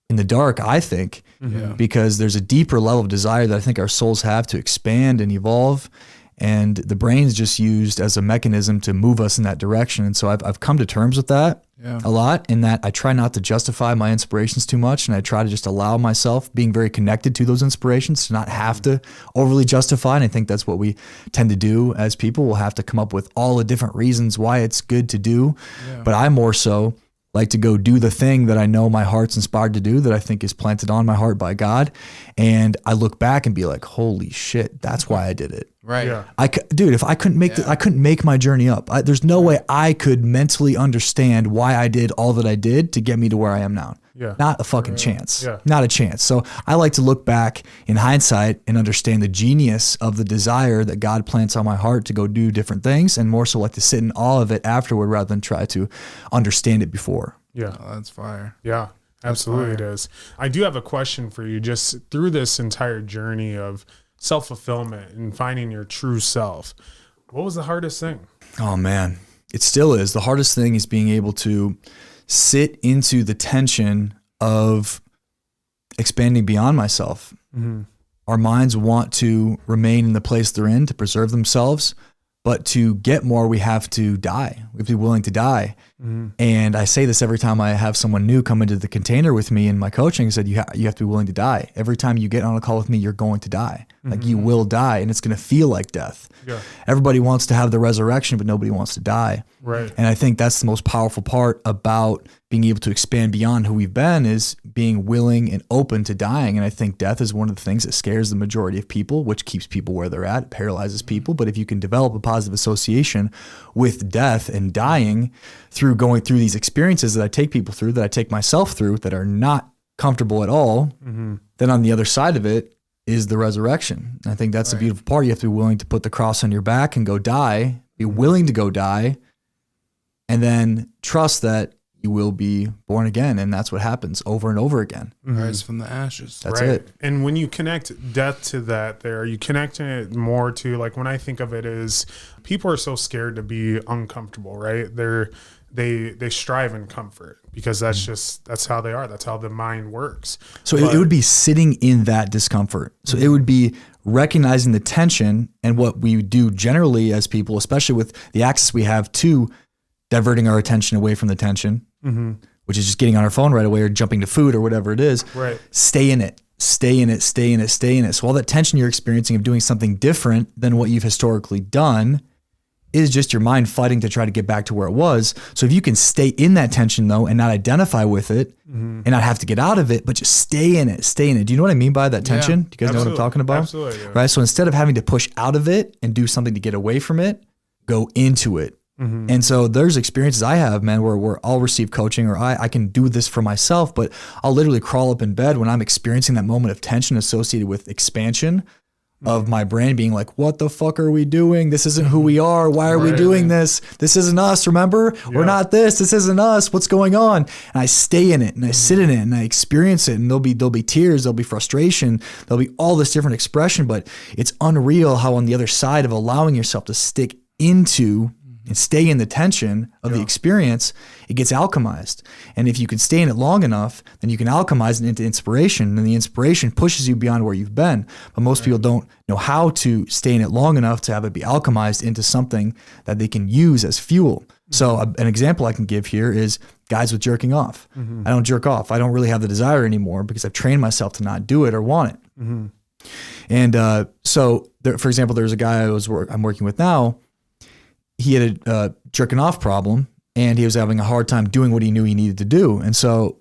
in the dark, I think, because there's a deeper level of desire that I think our souls have to expand and evolve. And the brain's just used as a mechanism to move us in that direction. And so I've come to terms with that a lot, in that I try not to justify my inspirations too much. And I try to just allow myself, being very connected to those inspirations, to not have to overly justify. And I think that's what we tend to do as people. We'll have to come up with all the different reasons why it's good to do. But I more so like to go do the thing that I know my heart's inspired to do, that I think is planted on my heart by God. And I look back and be like, holy shit, that's why I did it. Right. Yeah. Dude, if I couldn't make I couldn't make my journey up. There's no way I could mentally understand why I did all that I did to get me to where I am now. Yeah. Not a fucking chance. Yeah. Not a chance. So I like to look back in hindsight and understand the genius of the desire that God plants on my heart to go do different things, and more so like to sit in awe of it afterward rather than try to understand it before. Yeah. Oh, that's fire. Yeah. Absolutely it is. I do have a question for you. Just through this entire journey of self-fulfillment and finding your true self, what was the hardest thing? Oh man, it still is. The hardest thing is being able to sit into the tension of expanding beyond myself. Mm-hmm. Our minds want to remain in the place they're in to preserve themselves, but to get more, we have to die. We have to be willing to die. Mm-hmm. And I say this every time I have someone new come into the container with me in my coaching. I said, you have to be willing to die. Every time you get on a call with me, you're going to die. Mm-hmm. Like you will die, and it's going to feel like death. Yeah. Everybody wants to have the resurrection, but nobody wants to die. Right. And I think that's the most powerful part about being able to expand beyond who we've been, is being willing and open to dying. And I think death is one of the things that scares the majority of people, which keeps people where they're at, paralyzes people. But if you can develop a positive association with death and dying through going through these experiences that I take people through, that I take myself through, that are not comfortable at all, Mm-hmm. then on the other side of it is the resurrection. And I think that's the beautiful part. You have to be willing to put the cross on your back and go die, be willing to go die, and then trust that you will be born again. And that's what happens over and over again. Rise from the ashes. That's right. it. And when you connect death to that, are you connecting it more to, like, when I think of it as people are so scared to be uncomfortable, right? They strive in comfort because that's how they are. That's how the mind works. So it would be sitting in that discomfort. So it would be recognizing the tension, and what we do generally as people, especially with the access we have to diverting our attention away from the tension, Mm-hmm. which is just getting on our phone right away or jumping to food or whatever it is. Right. Stay in it. Stay in it. Stay in it. Stay in it. So all that tension you're experiencing of doing something different than what you've historically done is just your mind fighting to try to get back to where it was. So if you can stay in that tension though and not identify with it, Mm-hmm. and not have to get out of it, but just stay in it. Stay in it. Do you know what I mean by that tension? Do you guys know what I'm talking about? Absolutely. Yeah. Right. So instead of having to push out of it and do something to get away from it, go into it. Mm-hmm. And so there's experiences I have, man, where I'll receive coaching, or I can do this for myself, but I'll literally crawl up in bed when I'm experiencing that moment of tension associated with expansion of my brain being like, what the fuck are we doing? This isn't who we are. Why are we doing this? This isn't us. Remember, we're not this. This isn't us. What's going on? And I stay in it and I sit in it and I experience it. And there'll be tears. There'll be frustration. There'll be all this different expression, but it's unreal how on the other side of allowing yourself to stick into and stay in the tension of the experience, it gets alchemized. And if you can stay in it long enough, then you can alchemize it into inspiration, and the inspiration pushes you beyond where you've been. But most people don't know how to stay in it long enough to have it be alchemized into something that they can use as fuel. So an example I can give here is guys with jerking off. I don't jerk off. I don't really have the desire anymore because I've trained myself to not do it or want it. And so there, for example, there's a guy I'm working with now. He had a jerking off problem, and he was having a hard time doing what he knew he needed to do. And so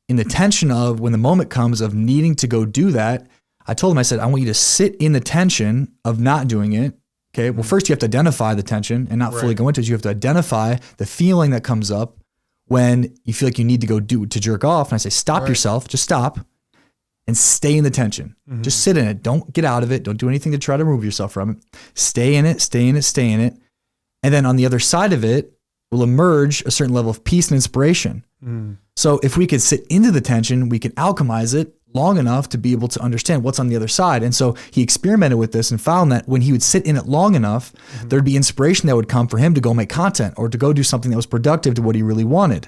in the tension of when the moment comes of needing to go do that, I told him, I said, I want you to sit in the tension of not doing it. Okay. Well, first you have to identify the tension and not fully go into it. You have to identify the feeling that comes up when you feel like you need to go to jerk off. And I say, stop yourself, just stop and stay in the tension. Just sit in it. Don't get out of it. Don't do anything to try to remove yourself from it. Stay in it, stay in it, stay in it. And then on the other side of it will emerge a certain level of peace and inspiration. So if we could sit into the tension, we can alchemize it long enough to be able to understand what's on the other side. And so he experimented with this and found that when he would sit in it long enough, there'd be inspiration that would come for him to go make content or to go do something that was productive to what he really wanted,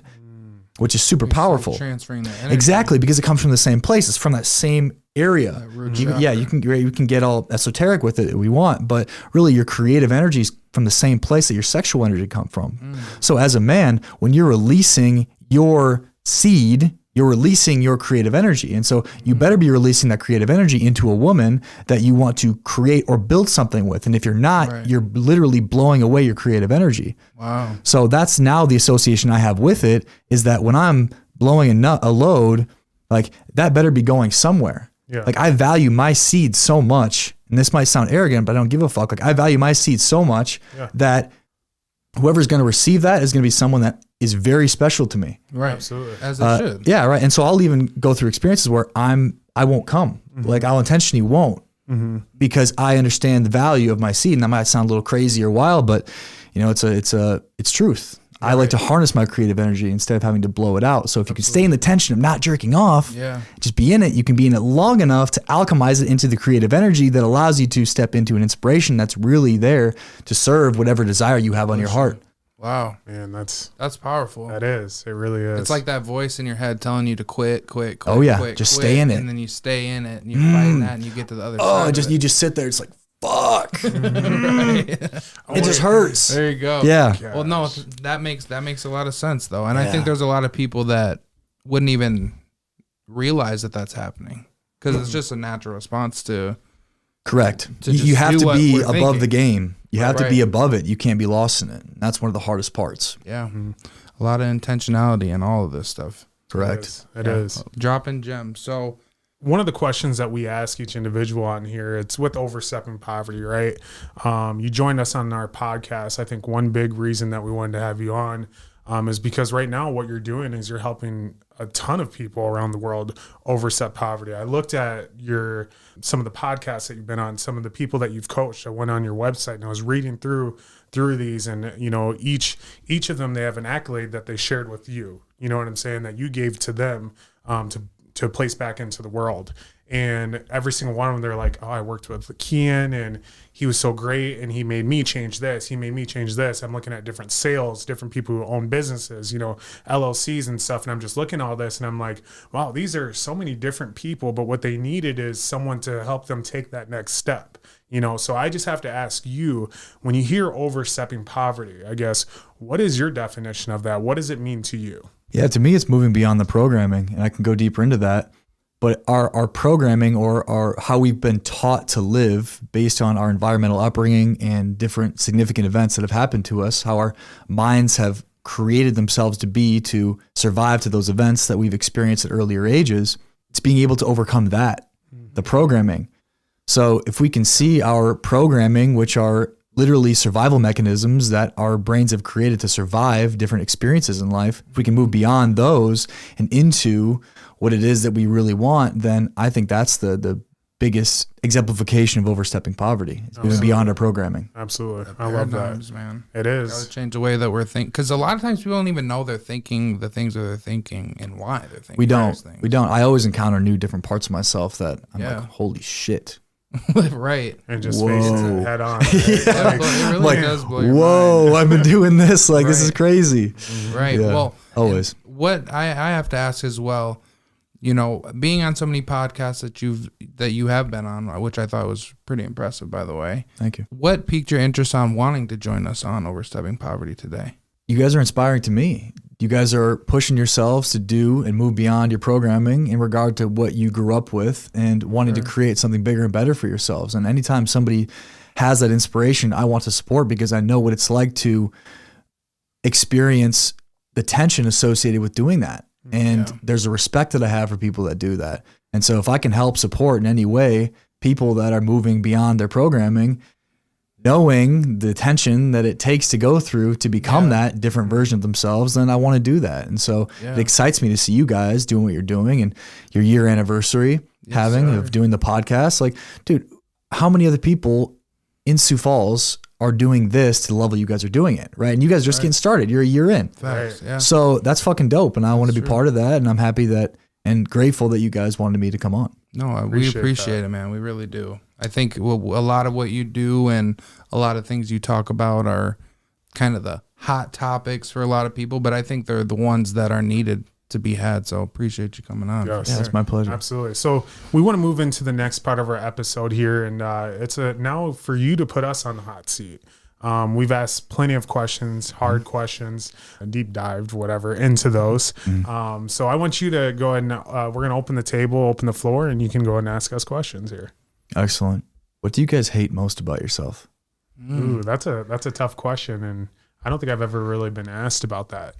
which is super powerful. Transferring that energy. Exactly, because it comes from the same place. It's from that same area. You can get all esoteric with it if we want, but really your creative energy is from the same place that your sexual energy come from. So as a man, when you're releasing your seed, you're releasing your creative energy. And so you better be releasing that creative energy into a woman that you want to create or build something with. And if you're not, you're literally blowing away your creative energy. Wow. So that's now the association I have with it, is that when I'm blowing a load, like that better be going somewhere. Yeah. Like I value my seed so much, and this might sound arrogant, but I don't give a fuck. Like I value my seed so much that whoever's going to receive that is going to be someone that is very special to me. Right. Absolutely. As it should. Yeah, right. And so I'll even go through experiences where I won't come. Like I'll intentionally won't because I understand the value of my seed. And that might sound a little crazy or wild, but you know, it's truth. I like to harness my creative energy instead of having to blow it out. So if you can stay in the tension of not jerking off, just be in it. You can be in it long enough to alchemize it into the creative energy that allows you to step into an inspiration that's really there to serve whatever desire you have on your heart. Wow. Man, that's powerful. That is. It really is. It's like that voice in your head telling you to quit. Oh yeah, quit, just stay in it. And then you stay in it and you're fighting that and you get to the other side. Oh, you just sit there. It's like, fuck. It just hurts. There you go. Yeah. Well, no, that makes a lot of sense though. And I think there's a lot of people that wouldn't even realize that that's happening because it's just a natural response to. Correct. To You just have do to what be we're above thinking. the game. You have to Right. be above it. You can't be lost in it. That's one of the hardest parts. Yeah. A lot of intentionality in all of this stuff. Correct. It is. Dropping gems. So one of the questions that we ask each individual on here, it's with Overstepping Poverty, right? You joined us on our podcast. I think one big reason that we wanted to have you on is because right now what you're doing is you're helping a ton of people around the world overstep poverty. I looked at some of the podcasts that you've been on, some of the people that you've coached. I went on your website and I was reading through these, and you know, each of them, they have an accolade that they shared with you. You know what I'm saying? That you gave to them to place back into the world. And every single one of them, they're like, oh, I worked with Keyen and he was so great and he made me change this. He made me change this. I'm looking at different sales, different people who own businesses, you know, LLCs and stuff. And I'm just looking at all this and I'm like, wow, these are so many different people, but what they needed is someone to help them take that next step. You know, so I just have to ask you, when you hear overstepping poverty, I guess, what is your definition of that? What does it mean to you? Yeah, to me, it's moving beyond the programming, and I can go deeper into that. But our programming or our how we've been taught to live based on our environmental upbringing and different significant events that have happened to us, how our minds have created themselves to be to survive to those events that we've experienced at earlier ages, it's being able to overcome that, the programming. So if we can see our programming, which are literally survival mechanisms that our brains have created to survive different experiences in life, if we can move beyond those and into what it is that we really want, then I think that's the biggest exemplification of overstepping poverty. It's moving beyond our programming. Absolutely. I love that. Man. It is. Gotta change the way that we're thinking. Because a lot of times people don't even know they're thinking the things that they're thinking and why they're thinking. We don't. those things. We don't. I always encounter new different parts of myself that I'm Yeah. like, holy shit. Right. And just Whoa. face it head on. Right? It really Like, does blow your whoa, mind. I've been doing this. Like, this is Right. crazy. Right. Yeah, Well, always. and what I have to ask as well, you know, being on so many podcasts that you have been on, which I thought was pretty impressive, by the way. Thank you. What piqued your interest on wanting to join us on Overstepping Poverty today? You guys are inspiring to me. You guys are pushing yourselves to do and move beyond your programming in regard to what you grew up with and wanting to create something bigger and better for yourselves. And anytime somebody has that inspiration, I want to support because I know what it's like to experience the tension associated with doing that. And there's a respect that I have for people that do that. And so if I can help support in any way people that are moving beyond their programming, knowing the tension that it takes to go through to become that different version of themselves, then I want to do that. And so it excites me to see you guys doing what you're doing and your year anniversary of doing the podcast. Like, dude, how many other people in Sioux Falls are doing this to the level you guys are doing it, right? And you guys are just getting started. You're a year in. Facts, yeah. So that's fucking dope. And I want to be part of that. And I'm happy that and grateful that you guys wanted me to come on. No, we appreciate it, man. We really do. I think a lot of what you do and a lot of things you talk about are kind of the hot topics for a lot of people, but I think they're the ones that are needed to be had. So appreciate you coming on. Yes. Yeah, it's my pleasure. Absolutely. So we want to move into the next part of our episode here, and it's now for you to put us on the hot seat. We've asked plenty of questions, hard questions, deep dived, whatever, into those. So I want you to go ahead and we're going to open the table, open the floor, and you can go ahead and ask us questions here. Excellent. What do you guys hate most about yourself? Ooh, that's a tough question, and I don't think I've ever really been asked about that.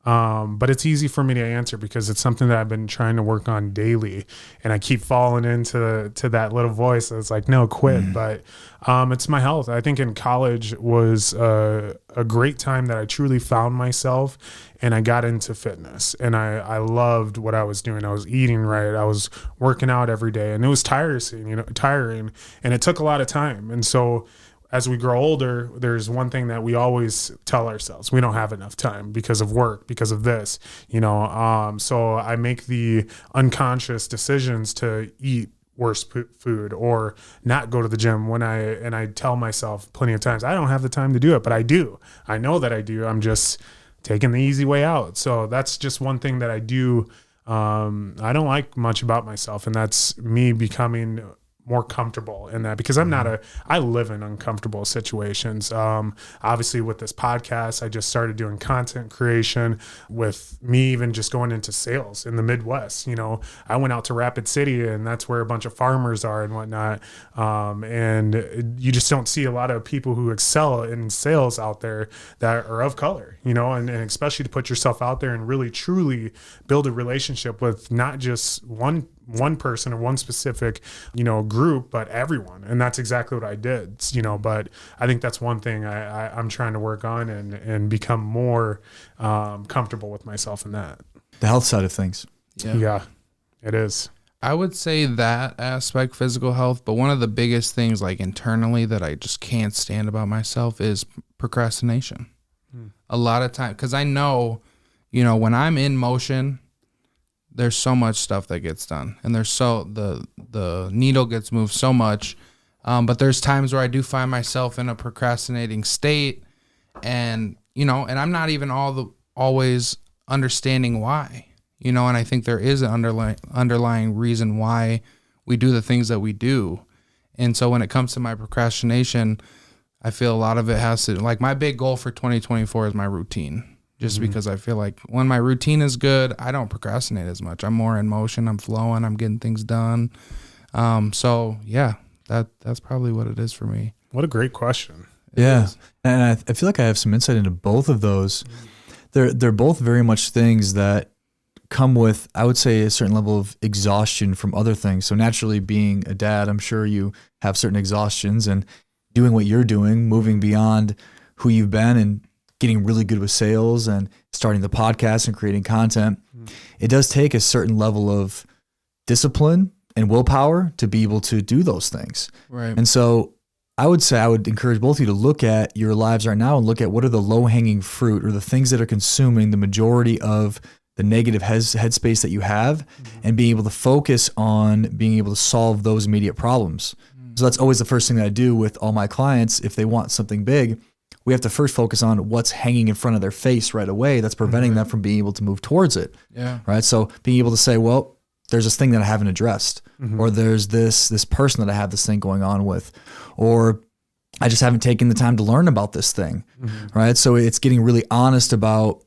But it's easy for me to answer because it's something that I've been trying to work on daily, and I keep falling into that little voice that's like, no, quit. But it's my health. I think in college was a great time that I truly found myself, and I got into fitness, and I loved what I was doing. I was eating right. I was working out every day, and it was tiring, and it took a lot of time. And so as we grow older, there's one thing that we always tell ourselves: we don't have enough time because of work, because of this, so I make the unconscious decisions to eat worse food or not go to the gym and I tell myself plenty of times, I don't have the time to do it, but I do. I know that I do. I'm just taking the easy way out. So that's just one thing that I do. I don't like much about myself, and that's me becoming more comfortable in that, because I live in uncomfortable situations. Obviously with this podcast, I just started doing content creation, with me even just going into sales in the Midwest. I went out to Rapid City, and that's where a bunch of farmers are and whatnot. And you just don't see a lot of people who excel in sales out there that are of color, and especially to put yourself out there and really truly build a relationship with not just one person or one specific, group, but everyone. And that's exactly what I did, but I think that's one thing I'm trying to work on and become more comfortable with myself in that. The health side of things. Yeah, it is. I would say that aspect, physical health, but one of the biggest things like internally that I just can't stand about myself is procrastination. A lot of time, because I know, when I'm in motion, there's so much stuff that gets done, and the needle gets moved so much. But there's times where I do find myself in a procrastinating state, and and I'm not even always understanding why, and I think there is an underlying reason why we do the things that we do. And so when it comes to my procrastination, I feel a lot of it has to, like, my big goal for 2024 is my routine. Just because I feel like when my routine is good, I don't procrastinate as much. I'm more in motion. I'm flowing. I'm getting things done. So yeah, that's probably what it is for me. What a great question. Yeah. And I feel like I have some insight into both of those. They're both very much things that come with, I would say, a certain level of exhaustion from other things. So naturally, being a dad, I'm sure you have certain exhaustions, and doing what you're doing, moving beyond who you've been and getting really good with sales and starting the podcast and creating content, it does take a certain level of discipline and willpower to be able to do those things. Right. And so I would encourage both of you to look at your lives right now and look at what are the low-hanging fruit or the things that are consuming the majority of the negative headspace that you have, and being able to focus on being able to solve those immediate problems. So that's always the first thing that I do with all my clients. If they want something big, we have to first focus on what's hanging in front of their face right away that's preventing them from being able to move towards it. Yeah. Right. So being able to say, well, there's this thing that I haven't addressed, or there's this person that I have this thing going on with, or I just haven't taken the time to learn about this thing. Right. So it's getting really honest about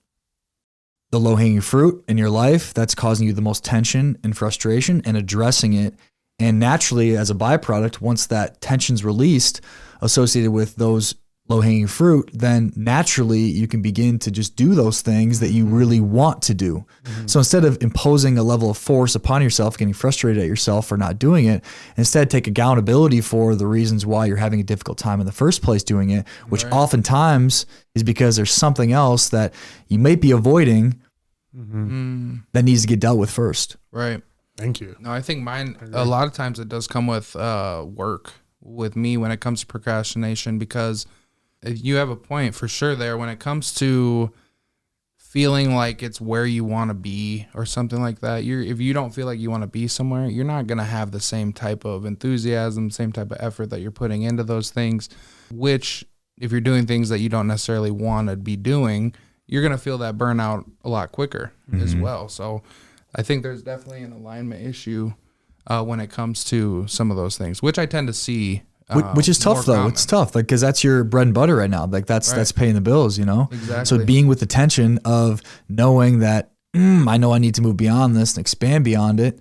the low-hanging fruit in your life that's causing you the most tension and frustration, and addressing it. And naturally, as a byproduct, once that tension's released associated with those low-hanging fruit, then naturally you can begin to just do those things that you really want to do. So instead of imposing a level of force upon yourself, getting frustrated at yourself for not doing it, instead take accountability for the reasons why you're having a difficult time in the first place doing it, which oftentimes is because there's something else that you might be avoiding that needs to get dealt with first. Right. Thank you. No, I think mine, a lot of times it does come with work with me when it comes to procrastination, because you have a point for sure there when it comes to feeling like it's where you want to be or something like that. If you don't feel like you want to be somewhere, you're not going to have the same type of enthusiasm, same type of effort that you're putting into those things, which if you're doing things that you don't necessarily want to be doing, you're going to feel that burnout a lot quicker as well. So I think there's definitely an alignment issue when it comes to some of those things, which I tend to see. Which is tough though. Common. It's tough, like, because that's your bread and butter right now. Like that's paying the bills, Exactly. So being with the tension of knowing that I know I need to move beyond this and expand beyond it,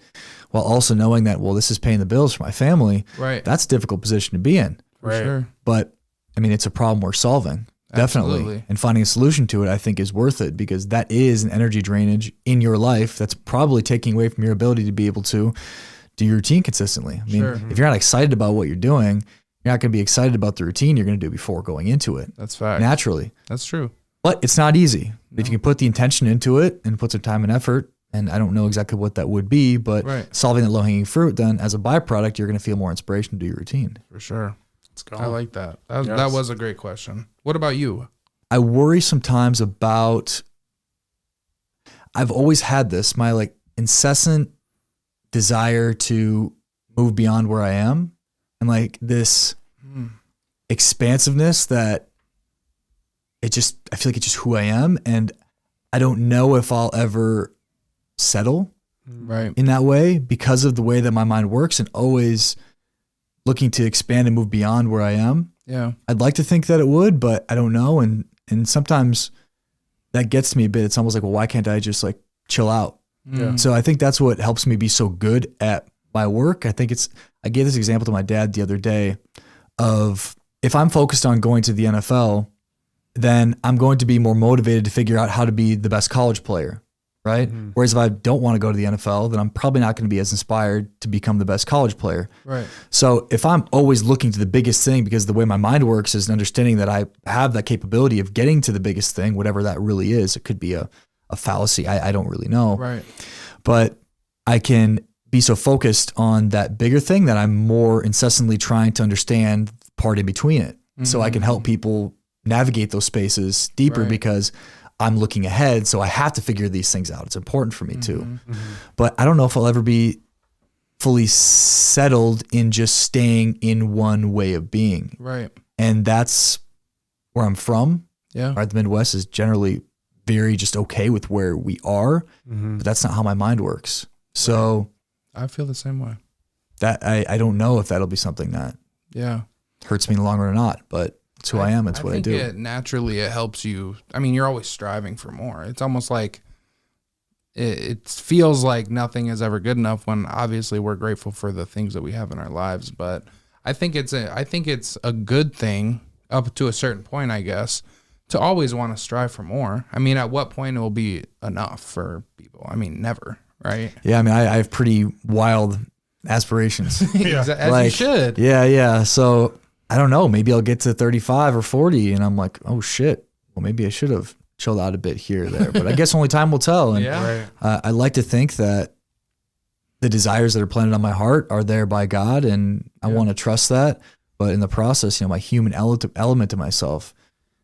while also knowing that, well, this is paying the bills for my family. Right. That's a difficult position to be in. For sure. But I mean, it's a problem worth solving. Definitely. Absolutely. And finding a solution to it, I think, is worth it, because that is an energy drainage in your life that's probably taking away from your ability to be able to do your routine consistently. I mean, if you're not excited about what you're doing, you're not going to be excited about the routine you're going to do before going into it. That's fact. Naturally. That's true. But it's not easy. No. If you can put the intention into it and put some time and effort, and I don't know exactly what that would be, but solving that low-hanging fruit, then as a byproduct, you're going to feel more inspiration to do your routine. For sure. Let's go. I like that. That was a great question. What about you? I worry sometimes about, I've always had this, my like incessant desire to move beyond where I am, and like this expansiveness that I feel like it's just who I am, and I don't know if I'll ever settle in that way because of the way that my mind works, and always looking to expand and move beyond where I am. Yeah. I'd like to think that it would, but I don't know. And sometimes that gets to me a bit. It's almost like, well, why can't I just like chill out? Yeah. So I think that's what helps me be so good at my work. I gave this example to my dad the other day of, if I'm focused on going to the NFL, then I'm going to be more motivated to figure out how to be the best college player. Right. Mm-hmm. Whereas if I don't want to go to the NFL, then I'm probably not going to be as inspired to become the best college player. Right. So if I'm always looking to the biggest thing, because the way my mind works is understanding that I have that capability of getting to the biggest thing, whatever that really is. It could be a fallacy. I don't really know. Right. But I can be so focused on that bigger thing that I'm more incessantly trying to understand the part in between it. Mm-hmm. So I can help people navigate those spaces deeper because I'm looking ahead, so I have to figure these things out. It's important for me too. Mm-hmm. But I don't know if I'll ever be fully settled in just staying in one way of being. Right. And that's where I'm from. Yeah. Right. The Midwest is generally very just okay with where we are, but that's not how my mind works. So I feel the same way. That I don't know if that'll be something that hurts me in the long run or not, but it's who I am. It's what I do. It helps you. I mean, you're always striving for more. It's almost like it feels like nothing is ever good enough, when obviously we're grateful for the things that we have in our lives. But I think it's a good thing up to a certain point, I guess, to always want to strive for more. I mean, at what point it will be enough for people? I mean, never, right? Yeah. I mean, I have pretty wild aspirations. As you should. Yeah. So I don't know, maybe I'll get to 35 or 40 and I'm like, oh shit, well, maybe I should have chilled out a bit here or there, but I guess only time will tell. And I like to think that the desires that are planted on my heart are there by God, and I want to trust that. But in the process, my human element to myself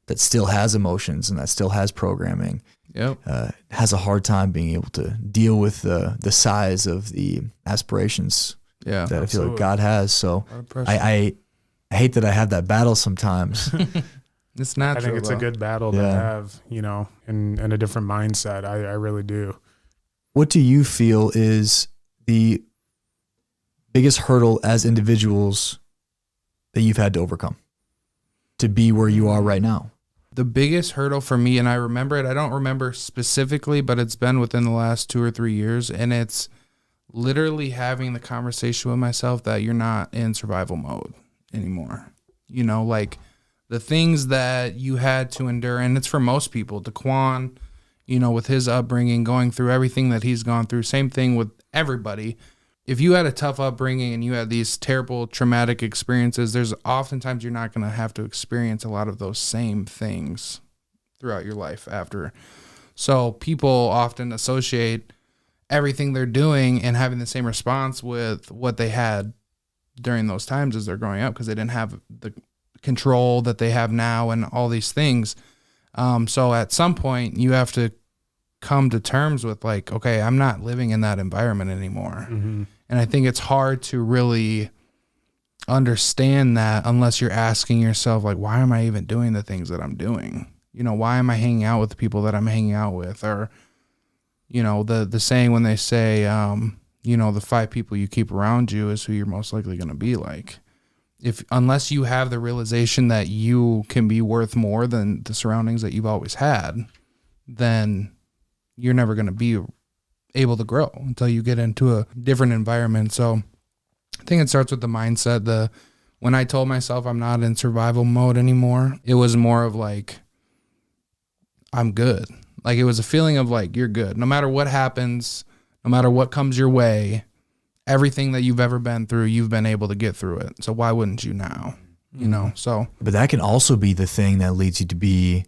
that still has emotions and that still has programming, has a hard time being able to deal with the size of the aspirations that I feel like God has. So I hate that I have that battle sometimes. It's natural. I think it's a good battle to have, in a different mindset. I really do. What do you feel is the biggest hurdle as individuals that you've had to overcome to be where you are right now? The biggest hurdle for me, and I remember it, I don't remember specifically, but it's been within the last 2 or 3 years, and it's literally having the conversation with myself that you're not in survival mode anymore. Like the things that you had to endure, and it's for most people. Daquan, with his upbringing, going through everything that he's gone through, same thing with everybody. If you had a tough upbringing and you had these terrible traumatic experiences, there's oftentimes you're not going to have to experience a lot of those same things throughout your life after. So people often associate everything they're doing and having the same response with what they had during those times as they're growing up, because they didn't have the control that they have now and all these things. So at some point you have to come to terms with like, okay, I'm not living in that environment anymore. Mm-hmm. And I think it's hard to really understand that unless you're asking yourself, like, why am I even doing the things that I'm doing? Why am I hanging out with the people that I'm hanging out with? Or, the saying when they say, the 5 people you keep around you is who you're most likely going to be like. Unless you have the realization that you can be worth more than the surroundings that you've always had, then you're never going to be able to grow until you get into a different environment. So I think it starts with the mindset, the when I told myself I'm not in survival mode anymore, it was more of like, I'm good. Like it was a feeling of like, you're good. No matter what happens, no matter what comes your way, everything that you've ever been through, you've been able to get through it. So why wouldn't you now? You know, so. But that can also be the thing that leads you to be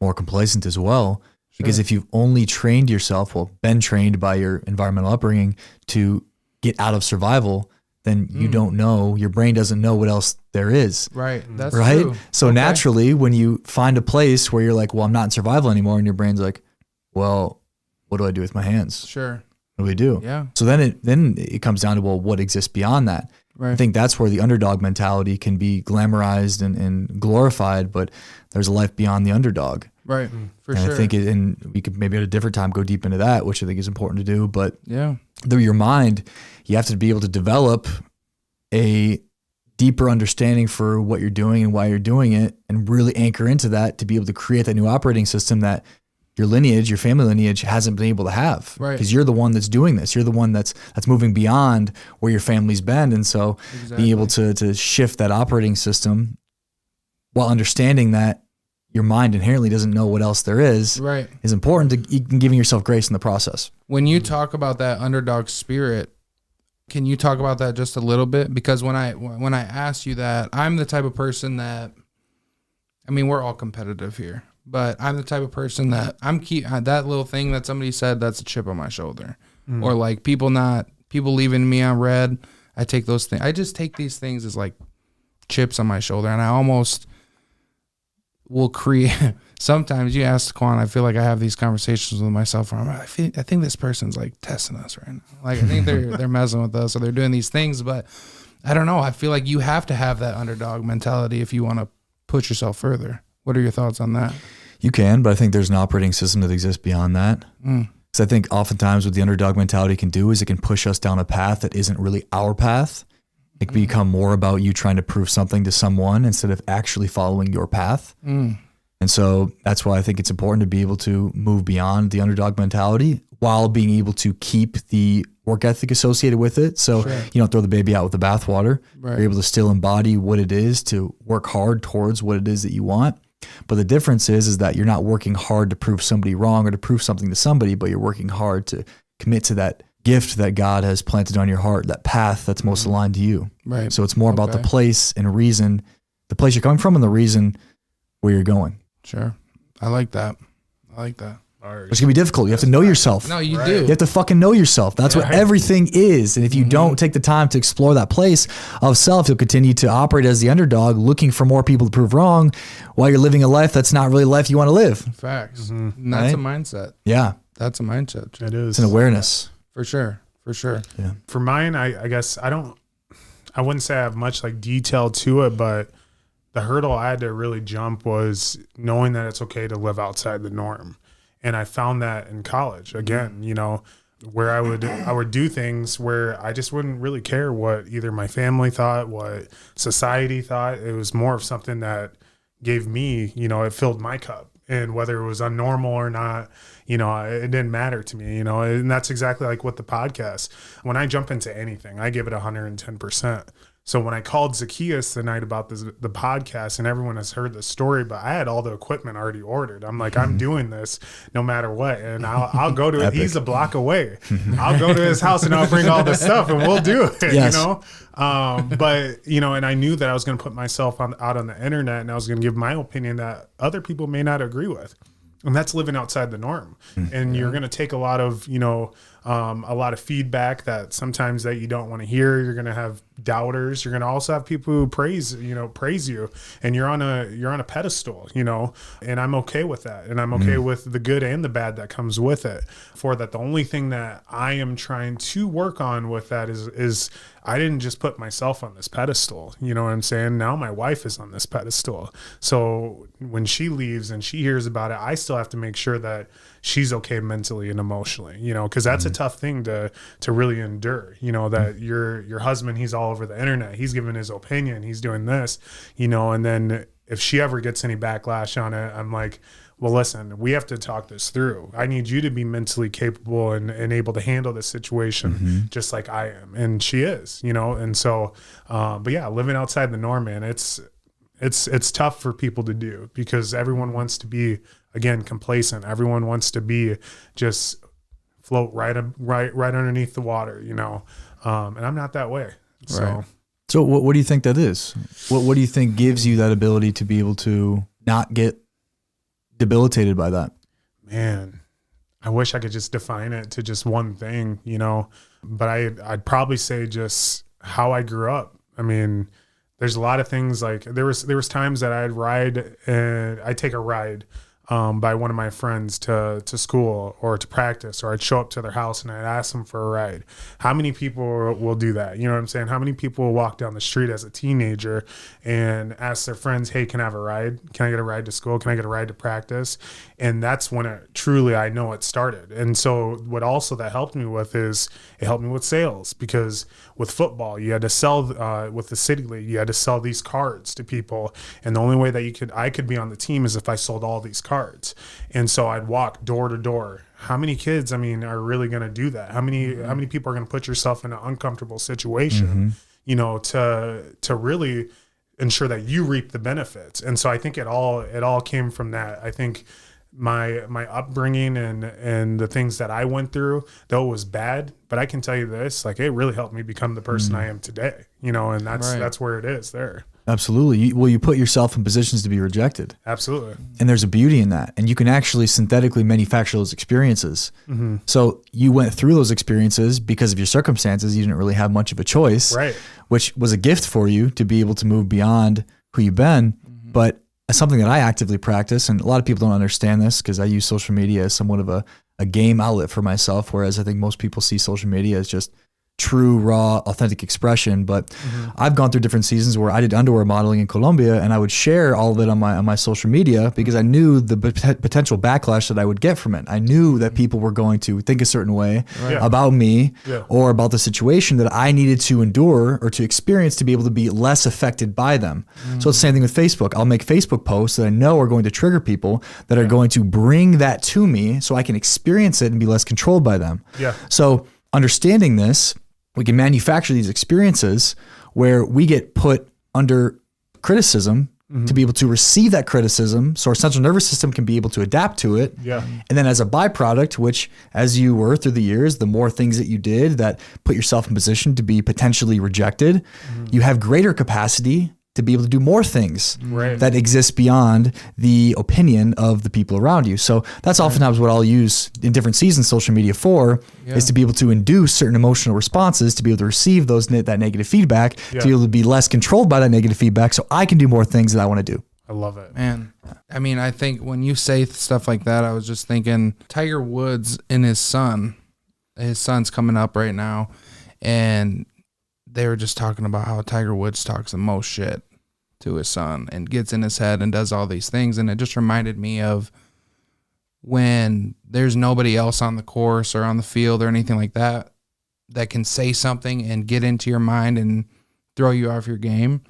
more complacent as well. Because if you've only trained yourself, well, been trained by your environmental upbringing to get out of survival, then you don't know, your brain doesn't know what else there is. Right. That's right. true. So naturally, when you find a place where you're like, well, I'm not in survival anymore, and your brain's like, well, what do I do with my hands? Sure. What do we do? Yeah. So then it comes down to, well, what exists beyond that? Right. I think that's where the underdog mentality can be glamorized and glorified, but there's a life beyond the underdog. Right. For and sure. I think and we could maybe at a different time go deep into that, which I think is important to do. But yeah, through your mind, you have to be able to develop a deeper understanding for what you're doing and why you're doing it, and really anchor into that to be able to create that new operating system that your lineage, your family lineage hasn't been able to have. Right. Because you're the one that's doing this. You're the one that's moving beyond where your family's been. And so being able to shift that operating system while understanding that your mind inherently doesn't know what else there is, right, is important to giving yourself grace in the process. When you talk about that underdog spirit, can you talk about that just a little bit? Because when I asked you that, I'm the type of person that, I mean, we're all competitive here, but I'm the type of person that that little thing that somebody said, that's a chip on my shoulder. Or like people leaving me on red. I take those things. I just take these things as like chips on my shoulder, and I almost will create. Sometimes you ask Quan, I feel like I have these conversations with myself where I think this person's like testing us right now. Like I think they're messing with us, or they're doing these things, but I don't know. I feel like you have to have that underdog mentality if you want to push yourself further. What are your thoughts on that? You can, but I think there's an operating system that exists beyond that. Because I think oftentimes what the underdog mentality can do is it can push us down a path that isn't really our path. It can become more about you trying to prove something to someone instead of actually following your path. And so that's why I think it's important to be able to move beyond the underdog mentality while being able to keep the work ethic associated with it. So you don't throw the baby out with the bathwater. Right. You're able to still embody what it is to work hard towards what it is that you want. But the difference is that you're not working hard to prove somebody wrong or to prove something to somebody, but you're working hard to commit to that gift that God has planted on your heart, that path that's most aligned to you. Right. So it's more about the place and reason, the place you're coming from and the reason where you're going. Sure. I like that. It's gonna be difficult. You have to know yourself. No, you do. You have to fucking know yourself. That's what everything is. And if you don't take the time to explore that place of self, you'll continue to operate as the underdog, looking for more people to prove wrong while you're living a life that's not really a life you want to live. Facts. And that's a mindset. Yeah. That's a mindset. It is. It's an awareness. For sure. Yeah. For mine, I guess I wouldn't say I have much like detail to it, but the hurdle I had to really jump was knowing that it's okay to live outside the norm. And I found that in college again, where I would do things where I just wouldn't really care what either my family thought, what society thought. It was more of something that gave me, it filled my cup. And whether it was unnormal or not, it didn't matter to me, and that's exactly like with the podcast. When I jump into anything, I give it 110%. So when I called Zacchaeus the night about the podcast, and everyone has heard the story, but I had all the equipment already ordered. I'm like, I'm doing this no matter what. And I'll go to it. He's a block away. I'll go to his house and I'll bring all the stuff and we'll do it, yes. But, and I knew that I was going to put myself out on the internet, and I was going to give my opinion that other people may not agree with. And that's living outside the norm. And you're going to take a lot of, a lot of feedback that sometimes that you don't want to hear. You're going to have doubters. You're going to also have people who praise you, and you're on a pedestal, and I'm okay with that. And I'm okay with the good and the bad that comes with it. For that, the only thing that I am trying to work on with that is I didn't just put myself on this pedestal. You know what I'm saying? Now my wife is on this pedestal. So when she leaves and she hears about it, I still have to make sure that she's okay mentally and emotionally, because that's a tough thing to really endure, that your husband, he's all over the internet, he's giving his opinion, he's doing this, and then if she ever gets any backlash on it, I'm like, well, listen, we have to talk this through. I need you to be mentally capable and able to handle this situation just like I am. And she is, you know? And so, but yeah, living outside the norm, man, it's tough for people to do because everyone wants to be, again, complacent. Everyone wants to be just float right underneath the water, you know? And I'm not that way. So, so what do you think that is? What do you think gives you that ability to be able to not get debilitated by that? Man, I wish I could just define it to just one thing, you know, but I'd probably say just how I grew up. I mean, there's a lot of things like there was times that I'd take a ride by one of my friends to school or to practice, or I'd show up to their house and I'd ask them for a ride. How many people will do that? You know what I'm saying? How many people will walk down the street as a teenager and ask their friends, hey, can I have a ride? Can I get a ride to school? Can I get a ride to practice? And that's when I know it started. And so what also that helped me with is it helped me with sales, because with football, you had to sell, with the city league, you had to sell these cards to people. And the only way that I could be on the team is if I sold all these cards. And so I'd walk door to door. How many kids, are really going to do that? How many people are going to put yourself in an uncomfortable situation, you know, to really ensure that you reap the benefits? And so I think it all came from that. I think my upbringing and the things that I went through, though it was bad, but I can tell you this, like, it really helped me become the person I am today, you know, and that's where it is there. Absolutely. You put yourself in positions to be rejected. Absolutely. And there's a beauty in that. And you can actually synthetically manufacture those experiences. So you went through those experiences because of your circumstances. You didn't really have much of a choice, right? Which was a gift for you to be able to move beyond who you've been. But something that I actively practice, and a lot of people don't understand this because I use social media as somewhat of a game outlet for myself, whereas I think most people see social media as just true, raw, authentic expression. But I've gone through different seasons where I did underwear modeling in Colombia, and I would share all of it on my social media because I knew the potential backlash that I would get from it. I knew that people were going to think a certain way about me or about the situation that I needed to endure or to experience to be able to be less affected by them. So it's the same thing with Facebook. I'll make Facebook posts that I know are going to trigger people that are going to bring that to me so I can experience it and be less controlled by them. So understanding this, we can manufacture these experiences where we get put under criticism to be able to receive that criticism, so our central nervous system can be able to adapt to it. And then as a byproduct, which as you were through the years, the more things that you did that put yourself in position to be potentially rejected, you have greater capacity to be able to do more things that exist beyond the opinion of the people around you. So that's oftentimes what I'll use in different seasons social media for, is to be able to induce certain emotional responses, to be able to receive that negative feedback, to be able to be less controlled by that negative feedback so I can do more things that I want to do. I love it. Man, I think when you say stuff like that, I was just thinking Tiger Woods and his son's coming up right now, and they were just talking about how Tiger Woods talks the most shit to his son and gets in his head and does all these things. And it just reminded me of when there's nobody else on the course or on the field or anything like that that can say something and get into your mind and throw you off your game.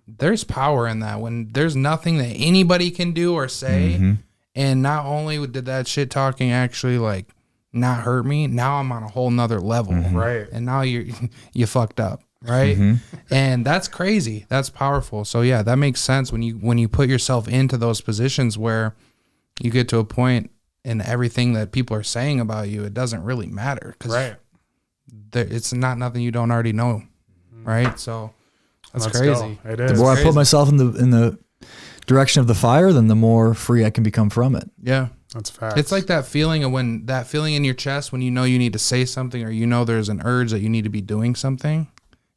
There's power in that when there's nothing that anybody can do or say. And not only did that shit talking actually like not hurt me, now I'm on a whole nother level, right? And now you fucked up, right? And that's crazy. That's powerful. So yeah, that makes sense when you put yourself into those positions where you get to a point and everything that people are saying about you, it doesn't really matter, because it's not nothing you don't already know, right? So that's crazy. It is. The more I put myself in the direction of the fire, then the more free I can become from it. Yeah. That's facts. It's like that feeling in your chest when you know you need to say something, or you know there's an urge that you need to be doing something,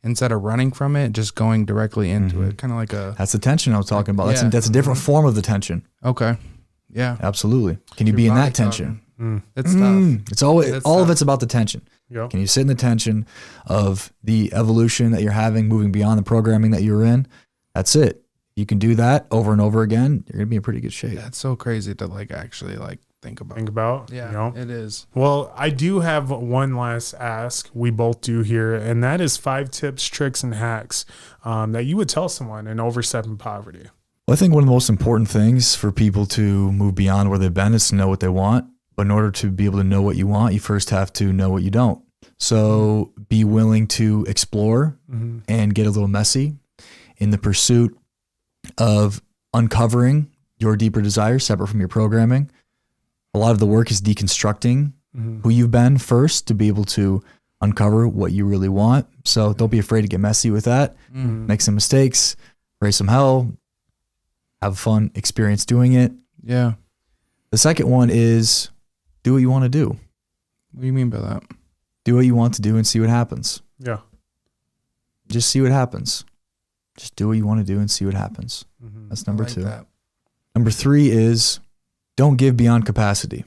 instead of running from it, just going directly into it. Kind of like that's the tension I was talking about. That's a different form of the tension. Okay. Yeah. Absolutely. Can you be in that tension? It's tough. It's always all of it's about the tension. Can you sit in the tension of the evolution that you're having, moving beyond the programming that you're in? That's it. You can do that over and over again, you're gonna be in pretty good shape. That's so crazy to actually think about. Yeah, you know? It is. Well, I do have one last ask. We both do here, and that is 5 tips, tricks, and hacks that you would tell someone in overstepping poverty. Well, I think one of the most important things for people to move beyond where they've been is to know what they want. But in order to be able to know what you want, you first have to know what you don't. So be willing to explore and get a little messy in the pursuit of uncovering your deeper desires separate from your programming. A lot of the work is deconstructing who you've been first to be able to uncover what you really want. So don't be afraid to get messy with that. Make some mistakes, raise some hell, have a fun experience doing it. Yeah. The second one is do what you want to do. What do you mean by that? Do what you want to do and see what happens. Yeah. Just see what happens. Just do what you want to do and see what happens. That's number two. That. Number three is don't give beyond capacity.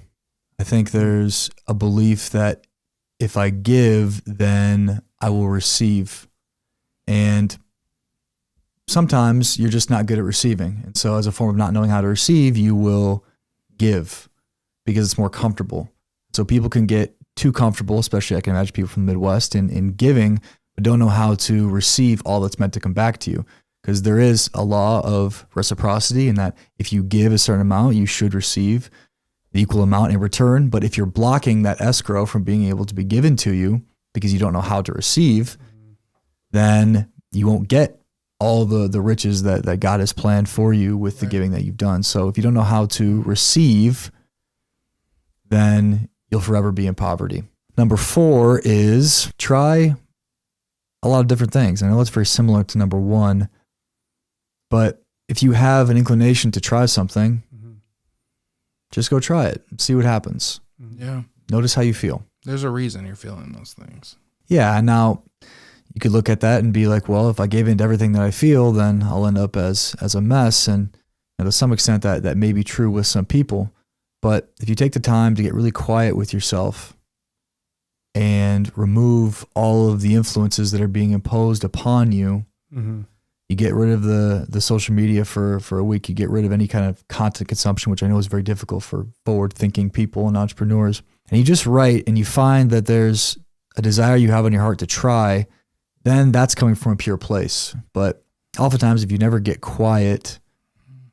I think there's a belief that if I give, then I will receive. And sometimes you're just not good at receiving. And so as a form of not knowing how to receive, you will give because it's more comfortable. So people can get too comfortable, especially I can imagine people from the Midwest in giving, but don't know how to receive all that's meant to come back to you. Because there is a law of reciprocity in that if you give a certain amount, you should receive the equal amount in return. But if you're blocking that escrow from being able to be given to you because you don't know how to receive, then you won't get all the riches that God has planned for you with the giving that you've done. So if you don't know how to receive, then you'll forever be in poverty. Number 4 is try a lot of different things. I know it's very similar to number 1, but if you have an inclination to try something, just go try it and see what happens. Yeah. Notice how you feel. There's a reason you're feeling those things. Yeah. Now you could look at that and be like, well, if I gave in to everything that I feel, then I'll end up as a mess. And to some extent that may be true with some people. But if you take the time to get really quiet with yourself and remove all of the influences that are being imposed upon you, you get rid of the social media for a week. You get rid of any kind of content consumption, which I know is very difficult for forward-thinking people and entrepreneurs. And you just write and you find that there's a desire you have in your heart to try, then that's coming from a pure place. But oftentimes, if you never get quiet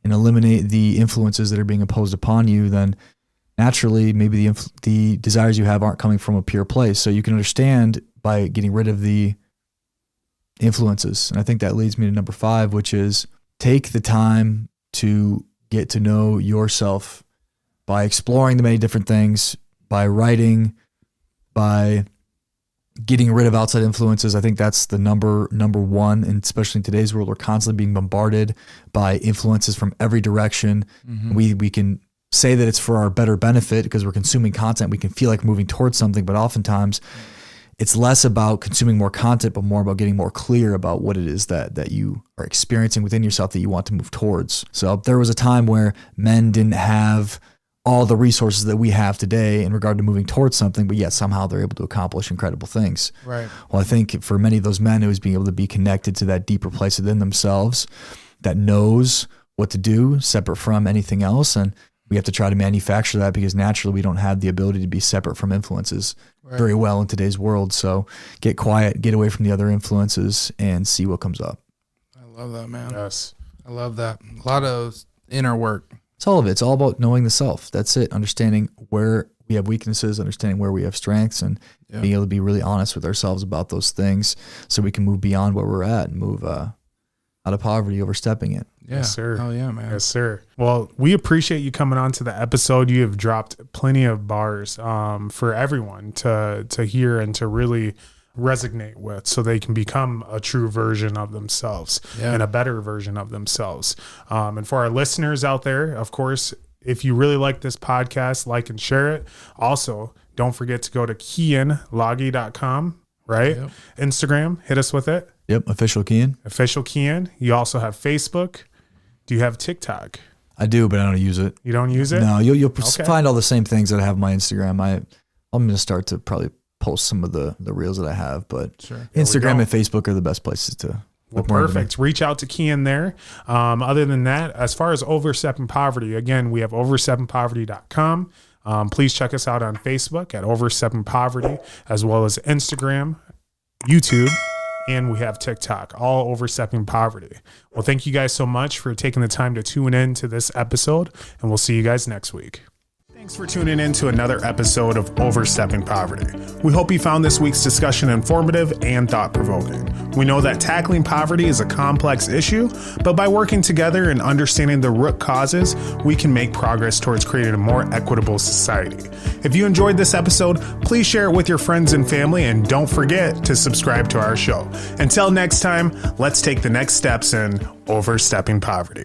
and eliminate the influences that are being imposed upon you, then naturally, maybe the desires you have aren't coming from a pure place. So you can understand by getting rid of the influences. And I think that leads me to number 5, which is take the time to get to know yourself by exploring the many different things, by writing, by getting rid of outside influences. I think that's the number 1, and especially in today's world, we're constantly being bombarded by influences from every direction. We can say that it's for our better benefit because we're consuming content. We can feel like moving towards something, but oftentimes it's less about consuming more content, but more about getting more clear about what it is that you are experiencing within yourself that you want to move towards. So there was a time where men didn't have all the resources that we have today in regard to moving towards something, but yet somehow they're able to accomplish incredible things. Right. Well, I think for many of those men, it was being able to be connected to that deeper place within themselves that knows what to do separate from anything else. And we have to try to manufacture that because naturally we don't have the ability to be separate from influences very well in today's world. So get quiet, get away from the other influences and see what comes up. I love that, man. Yes. I love that. A lot of inner work. It's all of it. It's all about knowing the self. That's it. Understanding where we have weaknesses, understanding where we have strengths, and being able to be really honest with ourselves about those things so we can move beyond where we're at and move out of poverty, overstepping it. Yeah. Yes, sir. Oh, yeah, man. Yes, sir. Well, we appreciate you coming on to the episode. You have dropped plenty of bars for everyone to hear and to really resonate with so they can become a true version of themselves and a better version of themselves. And for our listeners out there, of course, if you really like this podcast, like and share it. Also, don't forget to go to KeyenLage.com, right? Yep. Instagram, hit us with it. Yep. Official Keyen. Official Keyen. You also have Facebook. Do you have TikTok? I do, but I don't use it. You don't use it? No, you'll find all the same things that I have on my Instagram. I'm going to start to probably post some of the reels that I have, but Instagram and Facebook are the best places to. Well, perfect. Reach out to Keyen there. Other than that, as far as Overstepping Poverty, again, we have oversteppingpoverty.com. Please check us out on Facebook at Overstepping Poverty, as well as Instagram, YouTube, and we have TikTok, all Overstepping Poverty. Well, thank you guys so much for taking the time to tune in to this episode, and we'll see you guys next week. Thanks for tuning in to another episode of Overstepping Poverty. We hope you found this week's discussion informative and thought-provoking. We know that tackling poverty is a complex issue, but by working together and understanding the root causes, we can make progress towards creating a more equitable society. If you enjoyed this episode, please share it with your friends and family, and don't forget to subscribe to our show. Until next time, let's take the next steps in Overstepping Poverty.